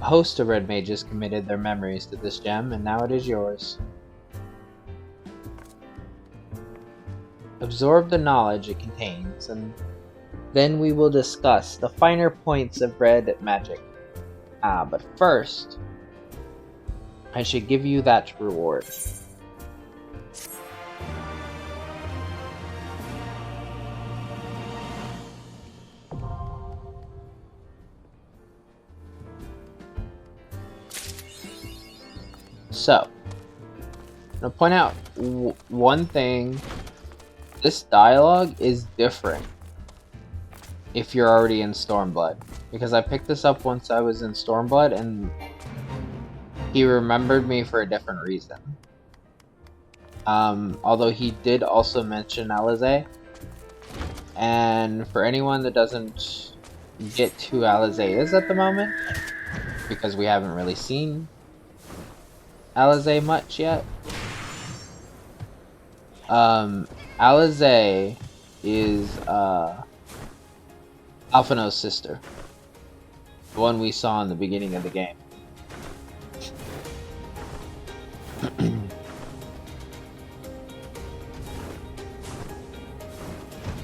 A host of red mages committed their memories to this gem, and now it is yours. Absorb the knowledge it contains, and Then we will discuss the finer points of red magic. But first, I should give you that reward. So, I'm going to point out one thing. This dialogue is different if you're already in Stormblood. Because I picked this up once I was in Stormblood and he remembered me for a different reason. Although he did also mention Alizé. And for anyone that doesn't get who Alizé is at the moment, because we haven't really seen Alizé much yet. Alizé is Alphino's sister. The one we saw in the beginning of the game.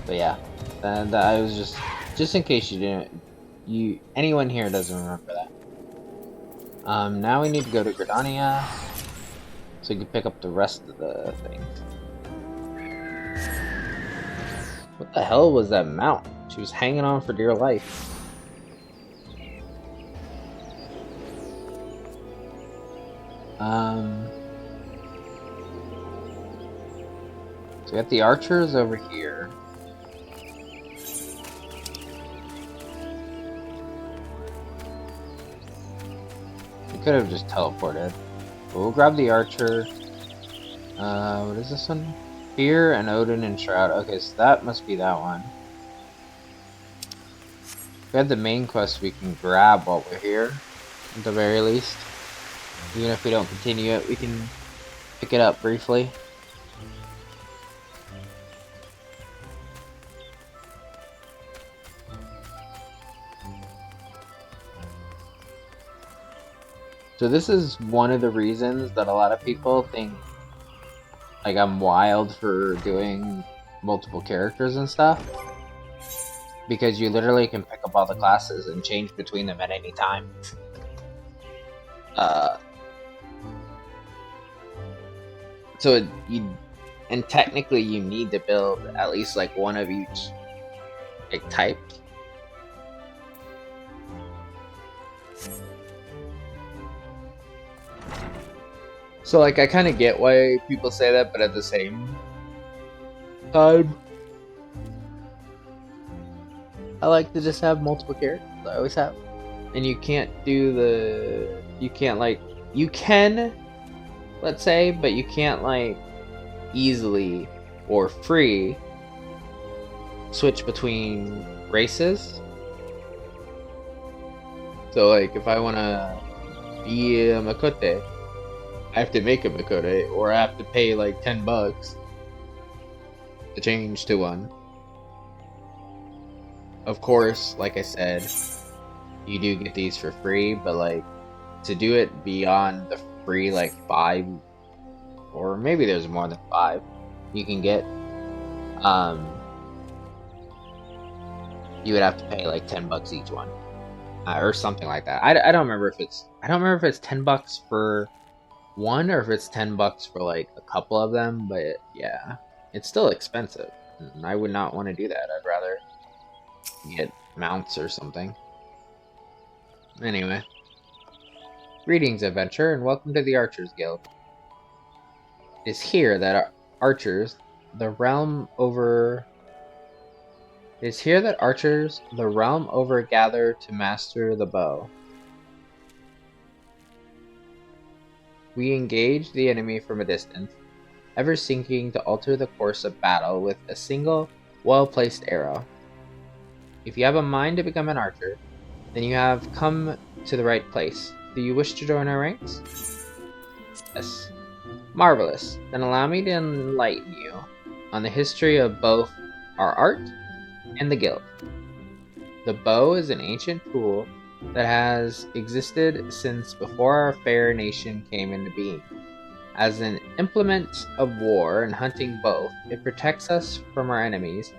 But yeah, and I was just in case anyone here doesn't remember that. Now we need to go to Gridania, so you can pick up the rest of the things. What the hell was that mount? She was hanging on for dear life. So we got the archers over here. We could have just teleported. But we'll grab the archer. What is this one? Fear and Odin and Shroud. Okay, so that must be that one. We had the main quest we can grab while we're here, at the very least. Even if we don't continue it, we can pick it up briefly. So this is one of the reasons that a lot of people think like I'm wild for doing multiple characters and stuff. Because you literally can pick up all the classes and change between them at any time. And technically you need to build at least like one of each like type. So like I kind of get why people say that, but at the same time, I like to just have multiple characters. I always have. And you can't do the... You can, let's say, but you can't, like, easily or free switch between races. So, like, if I want to be a Makote, I have to make a Makote, or I have to pay, like, $10 to change to one. Of course, like I said, you do get these for free, but like to do it beyond the free like 5, or maybe there's more than 5 you can get, you would have to pay like $10 each one, or something like that. I don't remember if it's $10 for one or if it's $10 for like a couple of them, but yeah, it's still expensive. And I would not want to do that. I'd rather get mounts or something. Anyway. Greetings, adventurer, and welcome to the Archers Guild. It is here that archers, the realm over gather to master the bow. We engage the enemy from a distance, ever seeking to alter the course of battle with a single, well-placed arrow. If you have a mind to become an archer, then you have come to the right place. Do you wish to join our ranks? Yes. Marvelous. Then allow me to enlighten you on the history of both our art and the guild. The bow is an ancient tool that has existed since before our fair nation came into being. As an implement of war and hunting both, it protects us from our enemies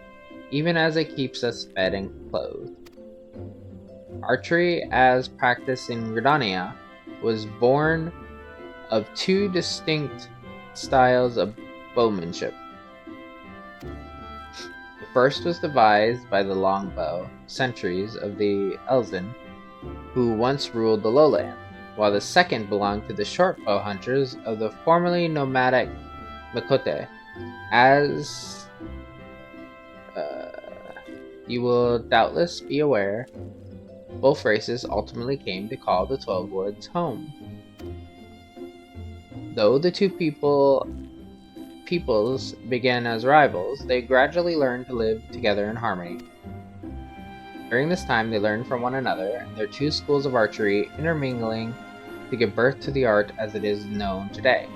even as it keeps us fed and clothed. Archery, as practiced in Gridania, was born of two distinct styles of bowmanship. The first was devised by the longbow sentries of the Elzen, who once ruled the lowland, while the second belonged to the shortbow hunters of the formerly nomadic Makote. As you will doubtless be aware, both races ultimately came to call the 12 Woods home. Though the two peoples began as rivals, they gradually learned to live together in harmony. During this time, they learned from one another, and their two schools of archery intermingling to give birth to the art as it is known today.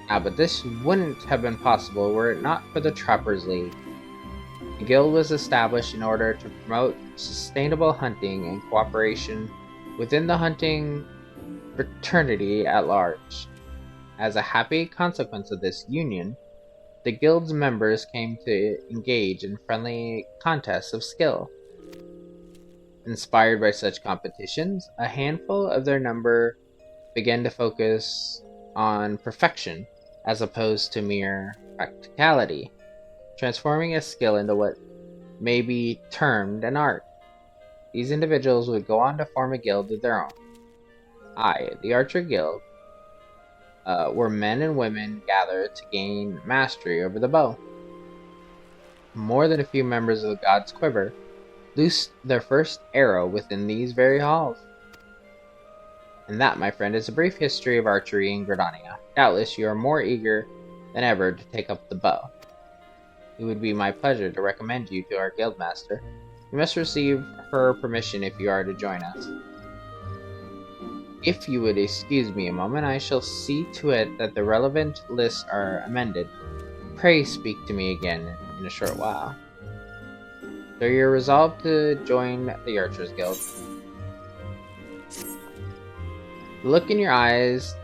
But this wouldn't have been possible were it not for the Trappers League. The guild was established in order to promote sustainable hunting and cooperation within the hunting fraternity at large. As a happy consequence of this union, the guild's members came to engage in friendly contests of skill. Inspired by such competitions, a handful of their number began to focus on perfection as opposed to mere practicality, transforming a skill into what may be termed an art. These individuals would go on to form a guild of their own. The Archer Guild, were men and women gathered to gain mastery over the bow. More than a few members of the God's Quiver loosed their first arrow within these very halls. And that, my friend, is a brief history of archery in Gridania. Doubtless you are more eager than ever to take up the bow. It would be my pleasure to recommend you to our guildmaster. You must receive her permission if you are to join us. If you would excuse me a moment, I shall see to it that the relevant lists are amended. Pray speak to me again in a short while. So you're resolved to join the Archers Guild. The look in your eyes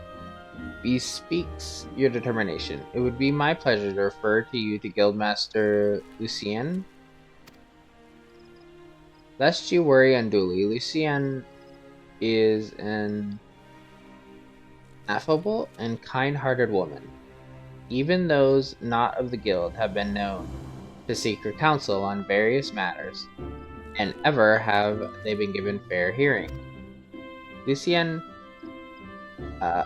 bespeaks your determination. It would be my pleasure to refer to you to Guildmaster Lucien. Lest you worry unduly, Lucien is an affable and kind-hearted woman. Even those not of the guild have been known to seek her counsel on various matters, and ever have they been given fair hearing. Lucien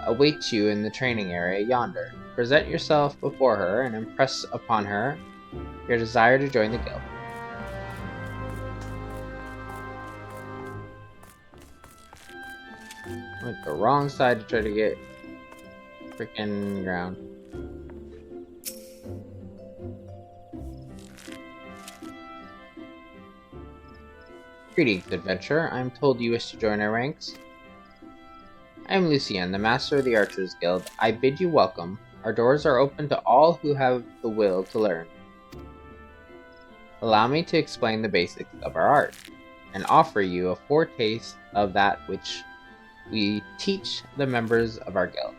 awaits you in the training area yonder. Present yourself before her and impress upon her your desire to join the guild. I went the wrong side to try to get freaking ground. Greetings, adventurer. I'm told you wish to join our ranks. I am Lucien, the master of the Archers Guild. I bid you welcome. Our doors are open to all who have the will to learn. Allow me to explain the basics of our art, and offer you a foretaste of that which we teach the members of our guild.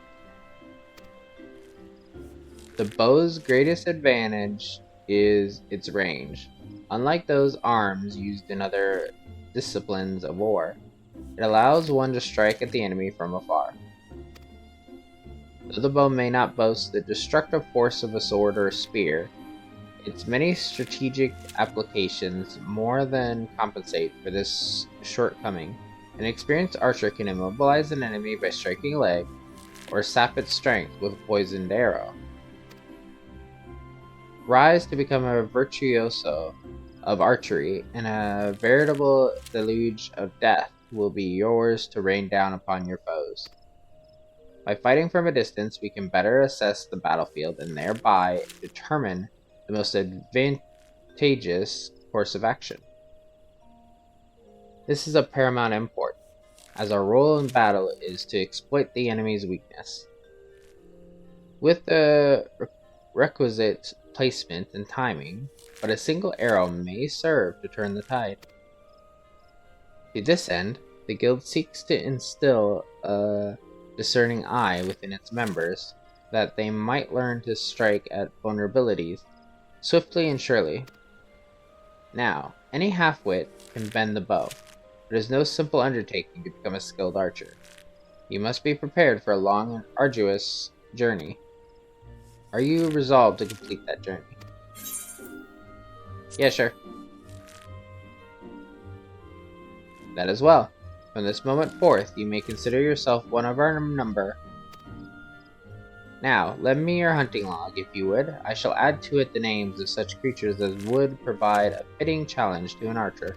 The bow's greatest advantage is its range. Unlike those arms used in other disciplines of war, it allows one to strike at the enemy from afar. Though the bow may not boast the destructive force of a sword or a spear, its many strategic applications more than compensate for this shortcoming. An experienced archer can immobilize an enemy by striking a leg, or sap its strength with a poisoned arrow. Rise to become a virtuoso of archery, and a veritable deluge of death will be yours to rain down upon your foes. By fighting from a distance, we can better assess the battlefield and thereby determine the most advantageous course of action. This is of paramount import, as our role in battle is to exploit the enemy's weakness. With the requisite placement and timing, but a single arrow may serve to turn the tide. To this end, the guild seeks to instill a discerning eye within its members, that they might learn to strike at vulnerabilities swiftly and surely. Now, any half-wit can bend the bow. It is no simple undertaking to become a skilled archer. You must be prepared for a long and arduous journey. Are you resolved to complete that journey? Yeah, sure. That as well. From this moment forth, you may consider yourself one of our number. Now, lend me your hunting log, if you would. I shall add to it the names of such creatures as would provide a fitting challenge to an archer.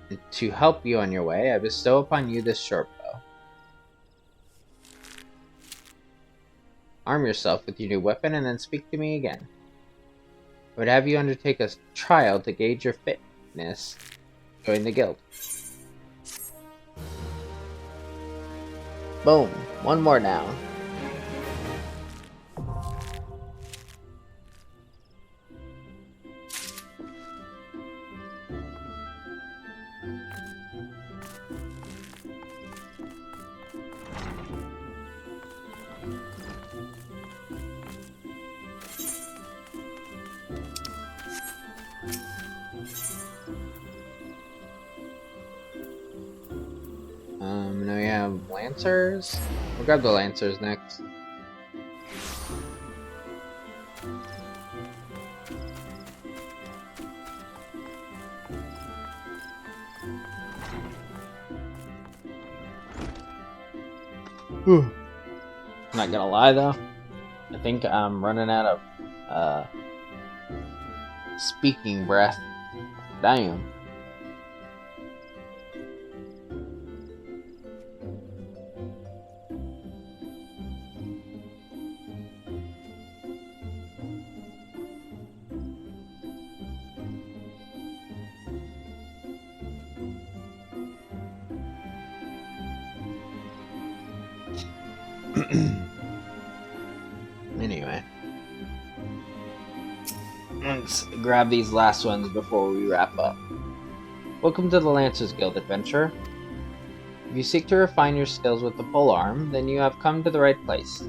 And to help you on your way, I bestow upon you this short bow. Arm yourself with your new weapon and then speak to me again. I would have you undertake a trial to gauge your fitness. Join the guild. Boom. One more now. Now we have Lancers. We'll grab the Lancers next. I'm not gonna lie though, I think I'm running out of speaking breath. Damn. Anyway, let's grab these last ones before we wrap up. Welcome to the Lancers Guild adventure. If you seek to refine your skills with the polearm, then you have come to the right place.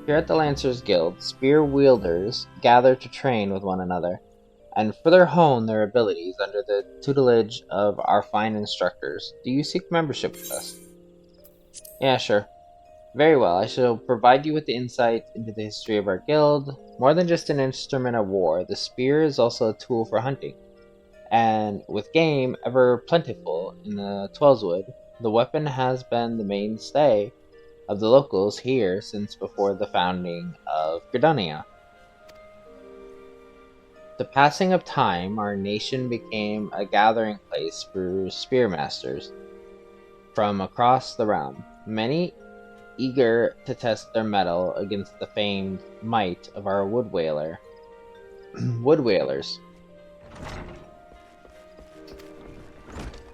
Here at the Lancers Guild, spear wielders gather to train with one another, and further hone their abilities under the tutelage of our fine instructors. Do you seek membership with us? Yeah, sure. Very well, I shall provide you with the insight into the history of our guild. More than just an instrument of war, the spear is also a tool for hunting. And with game ever plentiful in the Twellswood, the weapon has been the mainstay of the locals here since before the founding of Gridania. The passing of time, our nation became a gathering place for spearmasters from across the realm. Many eager to test their mettle against the famed might of our woodwhalers.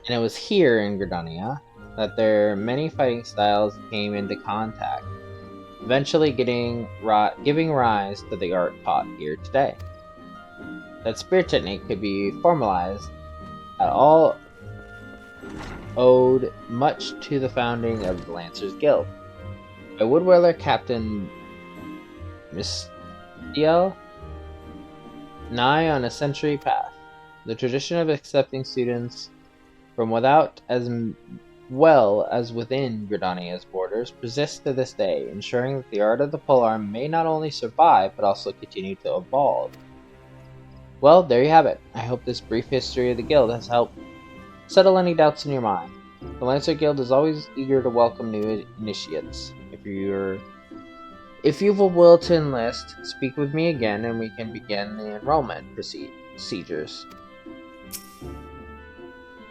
And it was here in Gridania that their many fighting styles came into contact, eventually giving rise to the art taught here today. That spear technique could be formalized at all owed much to the founding of the Lancers Guild. A woodwhaler Captain Mistiel, nigh on a century past. The tradition of accepting students from without as well as within Gridania's borders persists to this day, ensuring that the art of the polearm may not only survive, but also continue to evolve. Well, there you have it. I hope this brief history of the guild has helped settle any doubts in your mind. The Lancer Guild is always eager to welcome new initiates. If you've a will to enlist, speak with me again and we can begin the enrollment procedures.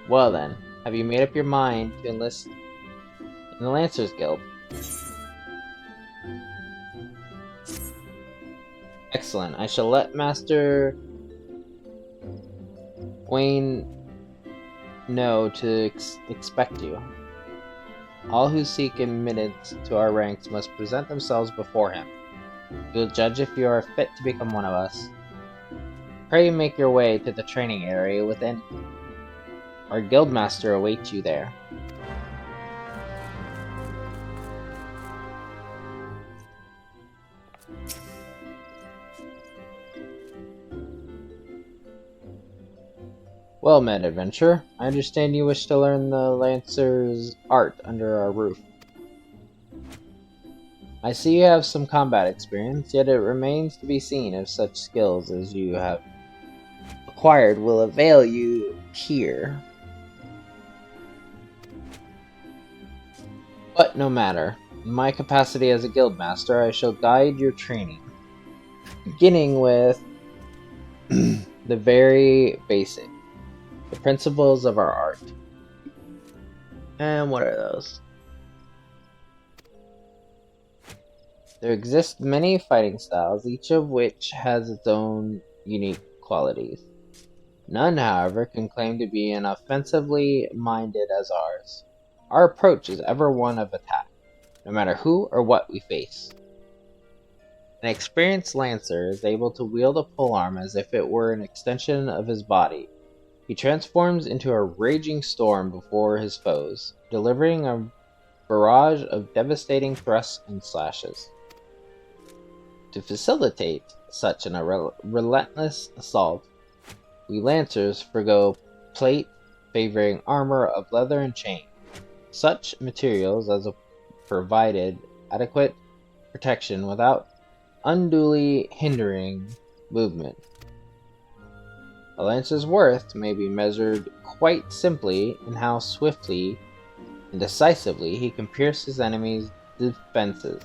Well then, have you made up your mind to enlist in the Lancers Guild? Excellent. I shall let Master Wayne know to expect you. All who seek admittance to our ranks must present themselves before him. He will judge if you are fit to become one of us. Pray make your way to the training area within. Our guildmaster awaits you there. Well met, adventurer. I understand you wish to learn the Lancer's art under our roof. I see you have some combat experience, yet it remains to be seen if such skills as you have acquired will avail you here. But no matter. In my capacity as a guildmaster, I shall guide your training, beginning with the very basic, the principles of our art. And what are those? There exist many fighting styles, each of which has its own unique qualities. None, however, can claim to be as offensively minded as ours. Our approach is ever one of attack, no matter who or what we face. An experienced lancer is able to wield a polearm as if it were an extension of his body. He transforms into a raging storm before his foes, delivering a barrage of devastating thrusts and slashes. To facilitate such an relentless assault, we lancers forgo plate, favoring armor of leather and chain. Such materials as provided adequate protection without unduly hindering movement. A lancer's worth may be measured quite simply in how swiftly and decisively he can pierce his enemy's defenses.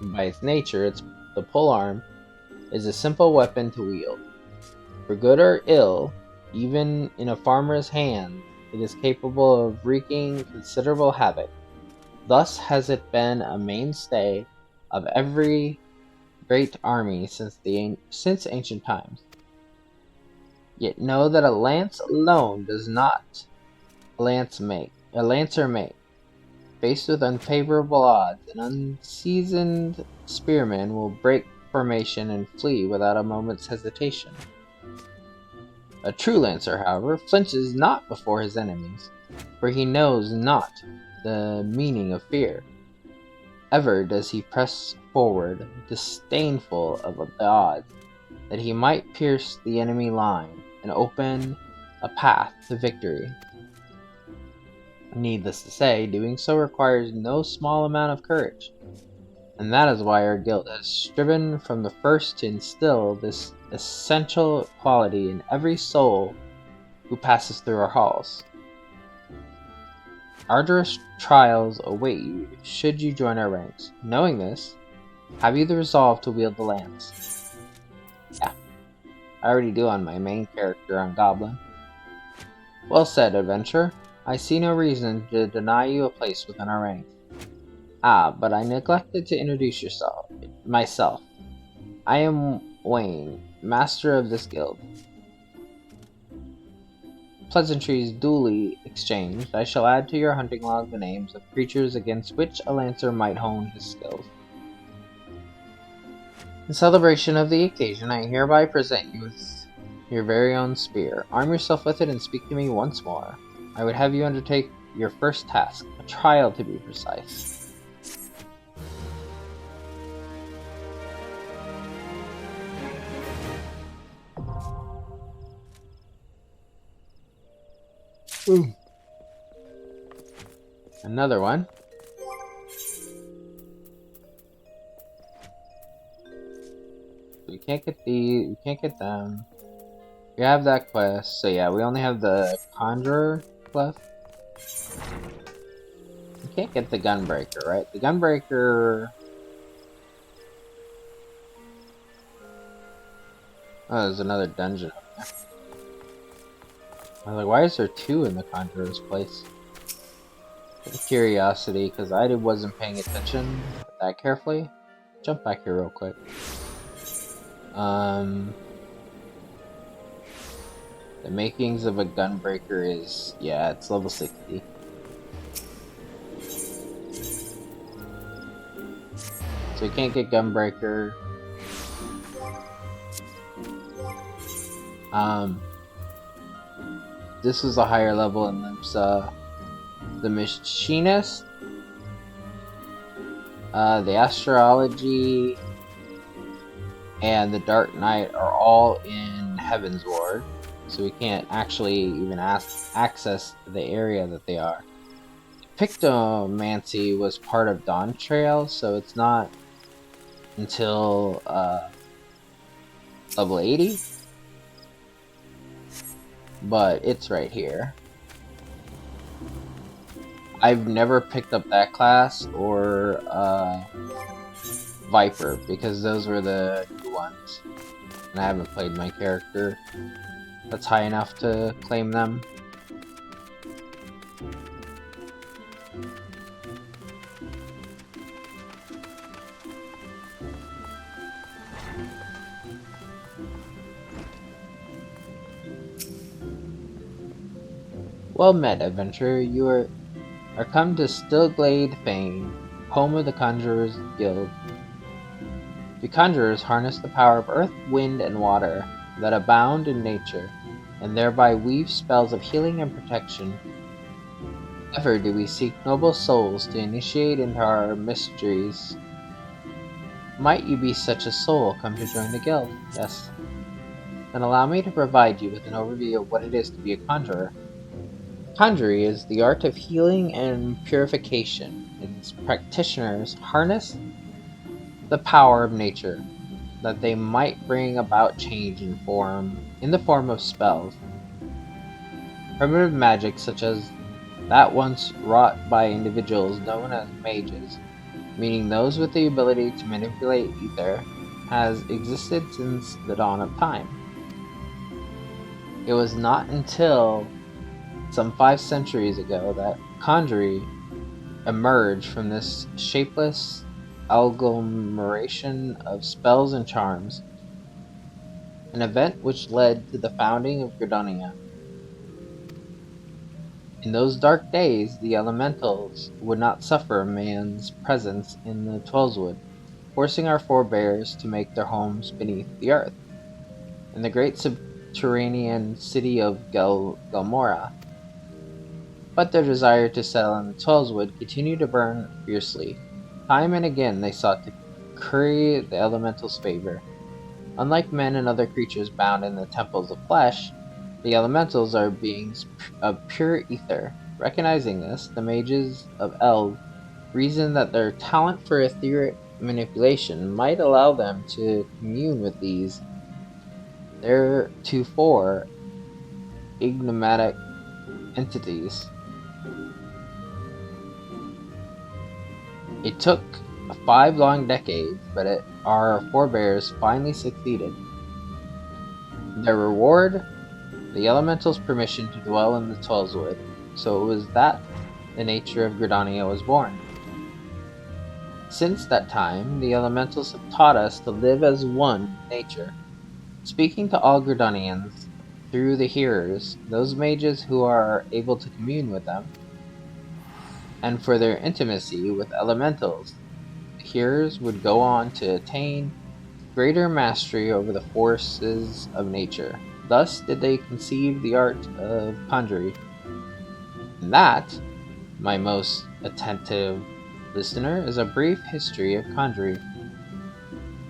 By its nature, the polearm is a simple weapon to wield. For good or ill, even in a farmer's hand, it is capable of wreaking considerable havoc. Thus has it been a mainstay of every great army since ancient times. Yet know that a lance alone does not a lancer make. Faced with unfavorable odds, an unseasoned spearman will break formation and flee without a moment's hesitation. A true lancer, however, flinches not before his enemies, for he knows not the meaning of fear. Ever does he press forward, disdainful of the odds, that he might pierce the enemy line and open a path to victory. Needless to say, doing so requires no small amount of courage, and that is why our guild has striven from the first to instill this essential quality in every soul who passes through our halls. Arduous trials await you should you join our ranks. Knowing this, have you the resolve to wield the lance? Yeah, I already do on my main character on Goblin. Well said, adventurer. I see no reason to deny you a place within our ranks. Ah, but I neglected to introduce myself. I am Wayne, master of this guild. Pleasantries duly exchanged, I shall add to your hunting log the names of creatures against which a lancer might hone his skills. In celebration of the occasion, I hereby present you with your very own spear. Arm yourself with it and speak to me once more. I would have you undertake your first task, a trial to be precise. Ooh. Another one. We can't get these, we can't get them. We have that quest, so yeah, we only have the Conjurer left. We can't get the Gunbreaker, right? The Gunbreaker... Oh, there's another dungeon up there. I was like, why is there two in the Conjurer's place? Out of curiosity, because I wasn't paying attention that carefully. Jump back here real quick. The makings of a Gunbreaker is... yeah, it's level 60. So you can't get Gunbreaker. This was a higher level in Limsa. The Machinist, the Astrology, and the Dark Knight are all in Heaven's Ward. so we can't actually even access the area that they are. Pictomancy was part of Dawn Trail, so it's not until level 80, but it's right here. I've never picked up that class or Viper, because those were the new ones, and I haven't played my character that's high enough to claim them. Well met, adventurer. You are come to Stillglade Fane, home of the Conjurers Guild. The Conjurers harness the power of earth, wind, and water that abound in nature, and thereby weave spells of healing and protection. Ever do we seek noble souls to initiate into our mysteries. Might you be such a soul, come to join the guild? Yes. Then allow me to provide you with an overview of what it is to be a conjurer. Conjury is the art of healing and purification. Its practitioners harness the power of nature, that they might bring about change in the form of spells. Primitive magic such as that once wrought by individuals known as mages, meaning those with the ability to manipulate ether, has existed since the dawn of time. It was not until some 5 centuries ago that conjury emerged from this shapeless agglomeration of spells and charms, an event which led to the founding of Gridania. In those dark days, the elementals would not suffer man's presence in the Twellswood, forcing our forebears to make their homes beneath the earth, in the great subterranean city of Gelmora. But their desire to settle in the Twellswood continued to burn fiercely. Time and again they sought to curry the elementals' favor. Unlike men and other creatures bound in the temples of flesh, the elementals are beings of pure ether. Recognizing this, the mages of Eld reasoned that their talent for etheric manipulation might allow them to commune with these theretofore enigmatic entities. It took 5 long decades, but our forebears finally succeeded. Their reward? The elementals' permission to dwell in the Twellswood, so it was that the nature of Gridania was born. Since that time, the elementals have taught us to live as one with nature, speaking to all Gridanians through the hearers, those mages who are able to commune with them, and for their intimacy with elementals, the hearers would go on to attain greater mastery over the forces of nature. Thus did they conceive the art of conjury. And that, my most attentive listener, is a brief history of conjury.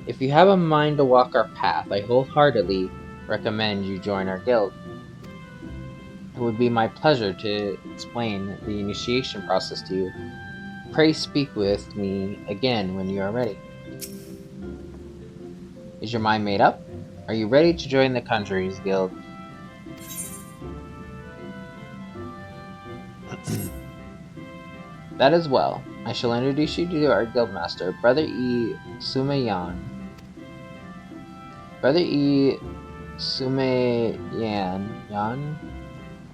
If you have a mind to walk our path, I wholeheartedly recommend you join our guild. It would be my pleasure to explain the initiation process to you. Pray speak with me again when you are ready. Is your mind made up? Are you ready to join the Conjurers Guild? That is well. I shall introduce you to our guildmaster, Brother E. Sumayan. Brother E. Sumayan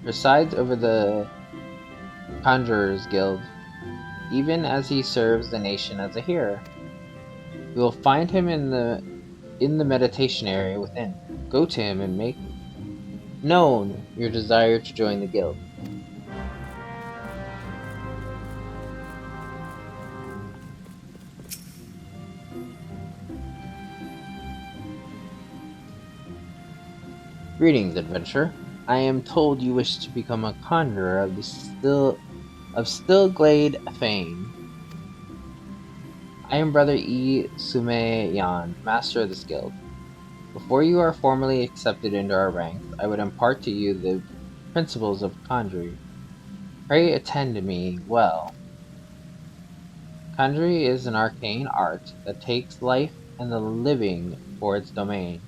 presides over the Conjurers Guild, even as he serves the nation as a hearer. You will find him in the meditation area within. Go to him and make known your desire to join the guild. Greetings, adventurer. I am told you wish to become a conjurer of Stillglade Fane. I am Brother E. Sumayan, master of this guild. Before you are formally accepted into our ranks, I would impart to you the principles of Conjury. Pray attend to me well. Conjury is an arcane art that takes life and the living for its domain.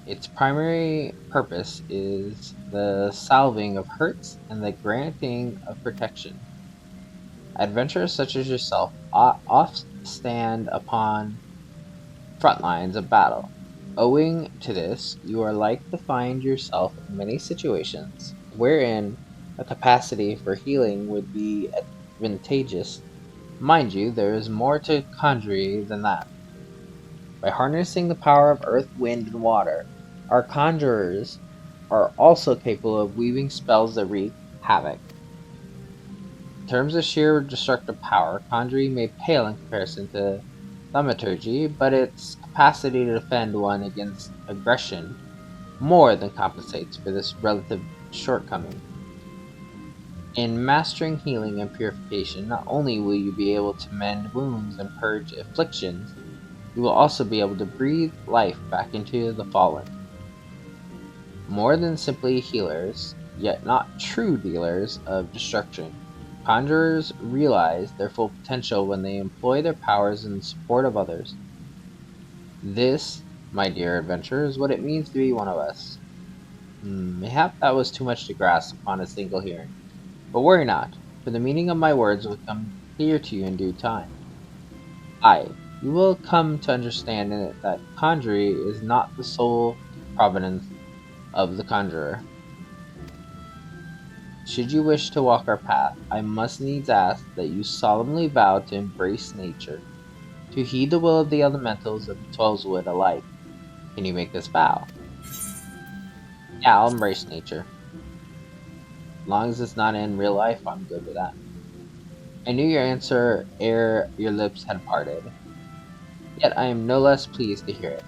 Its primary purpose is the salving of hurts and the granting of protection. Adventurers such as yourself oft stand upon front lines of battle. Owing to this, you are like to find yourself in many situations wherein a capacity for healing would be advantageous. Mind you, there is more to conjury than that. By harnessing the power of earth, wind, and water, our conjurers are also capable of weaving spells that wreak havoc. In terms of sheer destructive power, conjuring may pale in comparison to thaumaturgy, but its capacity to defend one against aggression more than compensates for this relative shortcoming. In mastering healing and purification, not only will you be able to mend wounds and purge afflictions, you will also be able to breathe life back into the fallen. More than simply healers, yet not true dealers of destruction, conjurers realize their full potential when they employ their powers in support of others. This, my dear adventurer, is what it means to be one of us. Mayhap that was too much to grasp upon a single hearing. But worry not, for the meaning of my words will come clear to you in due time. You will come to understand in it that conjury is not the sole providence of the conjurer. Should you wish to walk our path, I must needs ask that you solemnly vow to embrace nature, to heed the will of the elementals of the Twelveswood alike. Can you make this vow? Yeah, I'll embrace nature. As long as it's not in real life, I'm good with that. I knew your answer ere your lips had parted, yet I am no less pleased to hear it.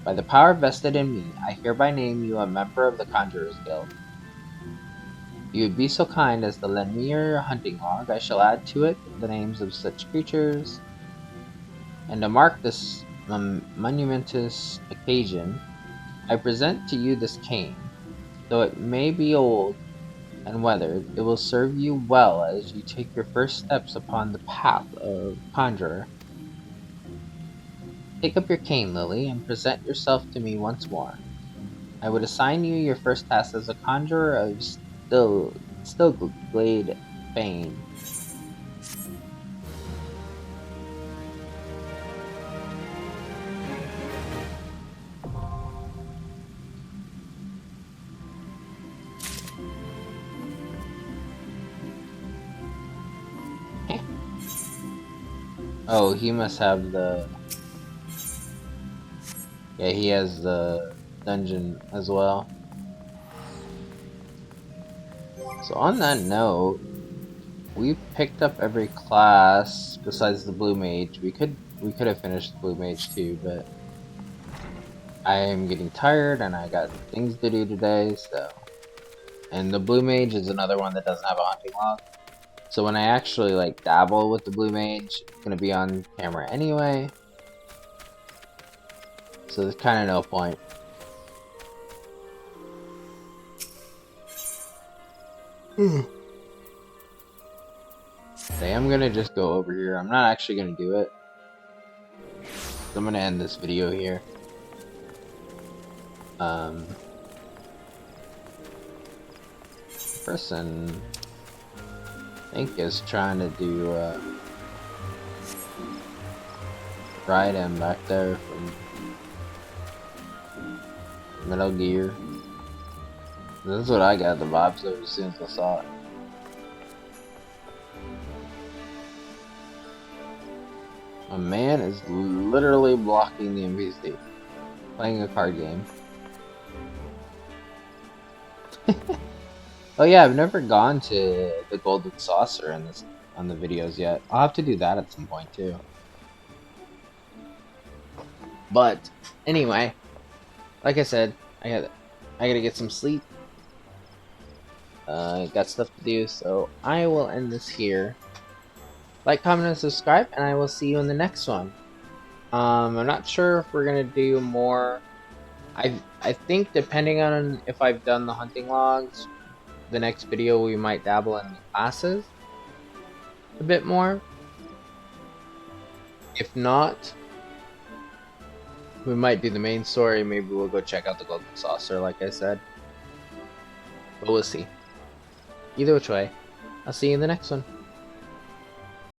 By the power vested in me, I hereby name you a member of the Conjurers Guild. If you would be so kind as to lend me your hunting log, I shall add to it the names of such creatures, and to mark this monumentous occasion, I present to you this cane. Though it may be old and weathered, it will serve you well as you take your first steps upon the path of conjurer. Take up your cane, Lily, and present yourself to me once more. I would assign you your first task as a conjurer of Stillglade fame. Oh, he must have the... Yeah, he has the dungeon as well. So on that note, we picked up every class besides the Blue Mage. We could have finished the Blue Mage too, but I am getting tired and I got things to do today, so... And the Blue Mage is another one that doesn't have a hunting log. So when I actually like dabble with the Blue Mage, it's gonna be on camera anyway. So there's kind of no point. Okay, I'm gonna just go over here. I'm not actually gonna do it. I'm gonna end this video here. Person I think is trying to do ride him back there from Metal Gear. This is what I got the vibes of as soon as I saw it. A man is literally blocking the NPC, playing a card game. Oh yeah, I've never gone to the Golden Saucer in this on the videos yet. I'll have to do that at some point too. But anyway, like I said, I gotta get some sleep. Got stuff to do, so I will end this here. Like, comment, and subscribe, and I will see you in the next one. I'm not sure if we're gonna do more. I think depending on if I've done the hunting logs, the next video we might dabble in the classes a bit more. If not, we might do the main story. Maybe we'll go check out the Golden Saucer, like I said. But we'll see. Either which way, I'll see you in the next one.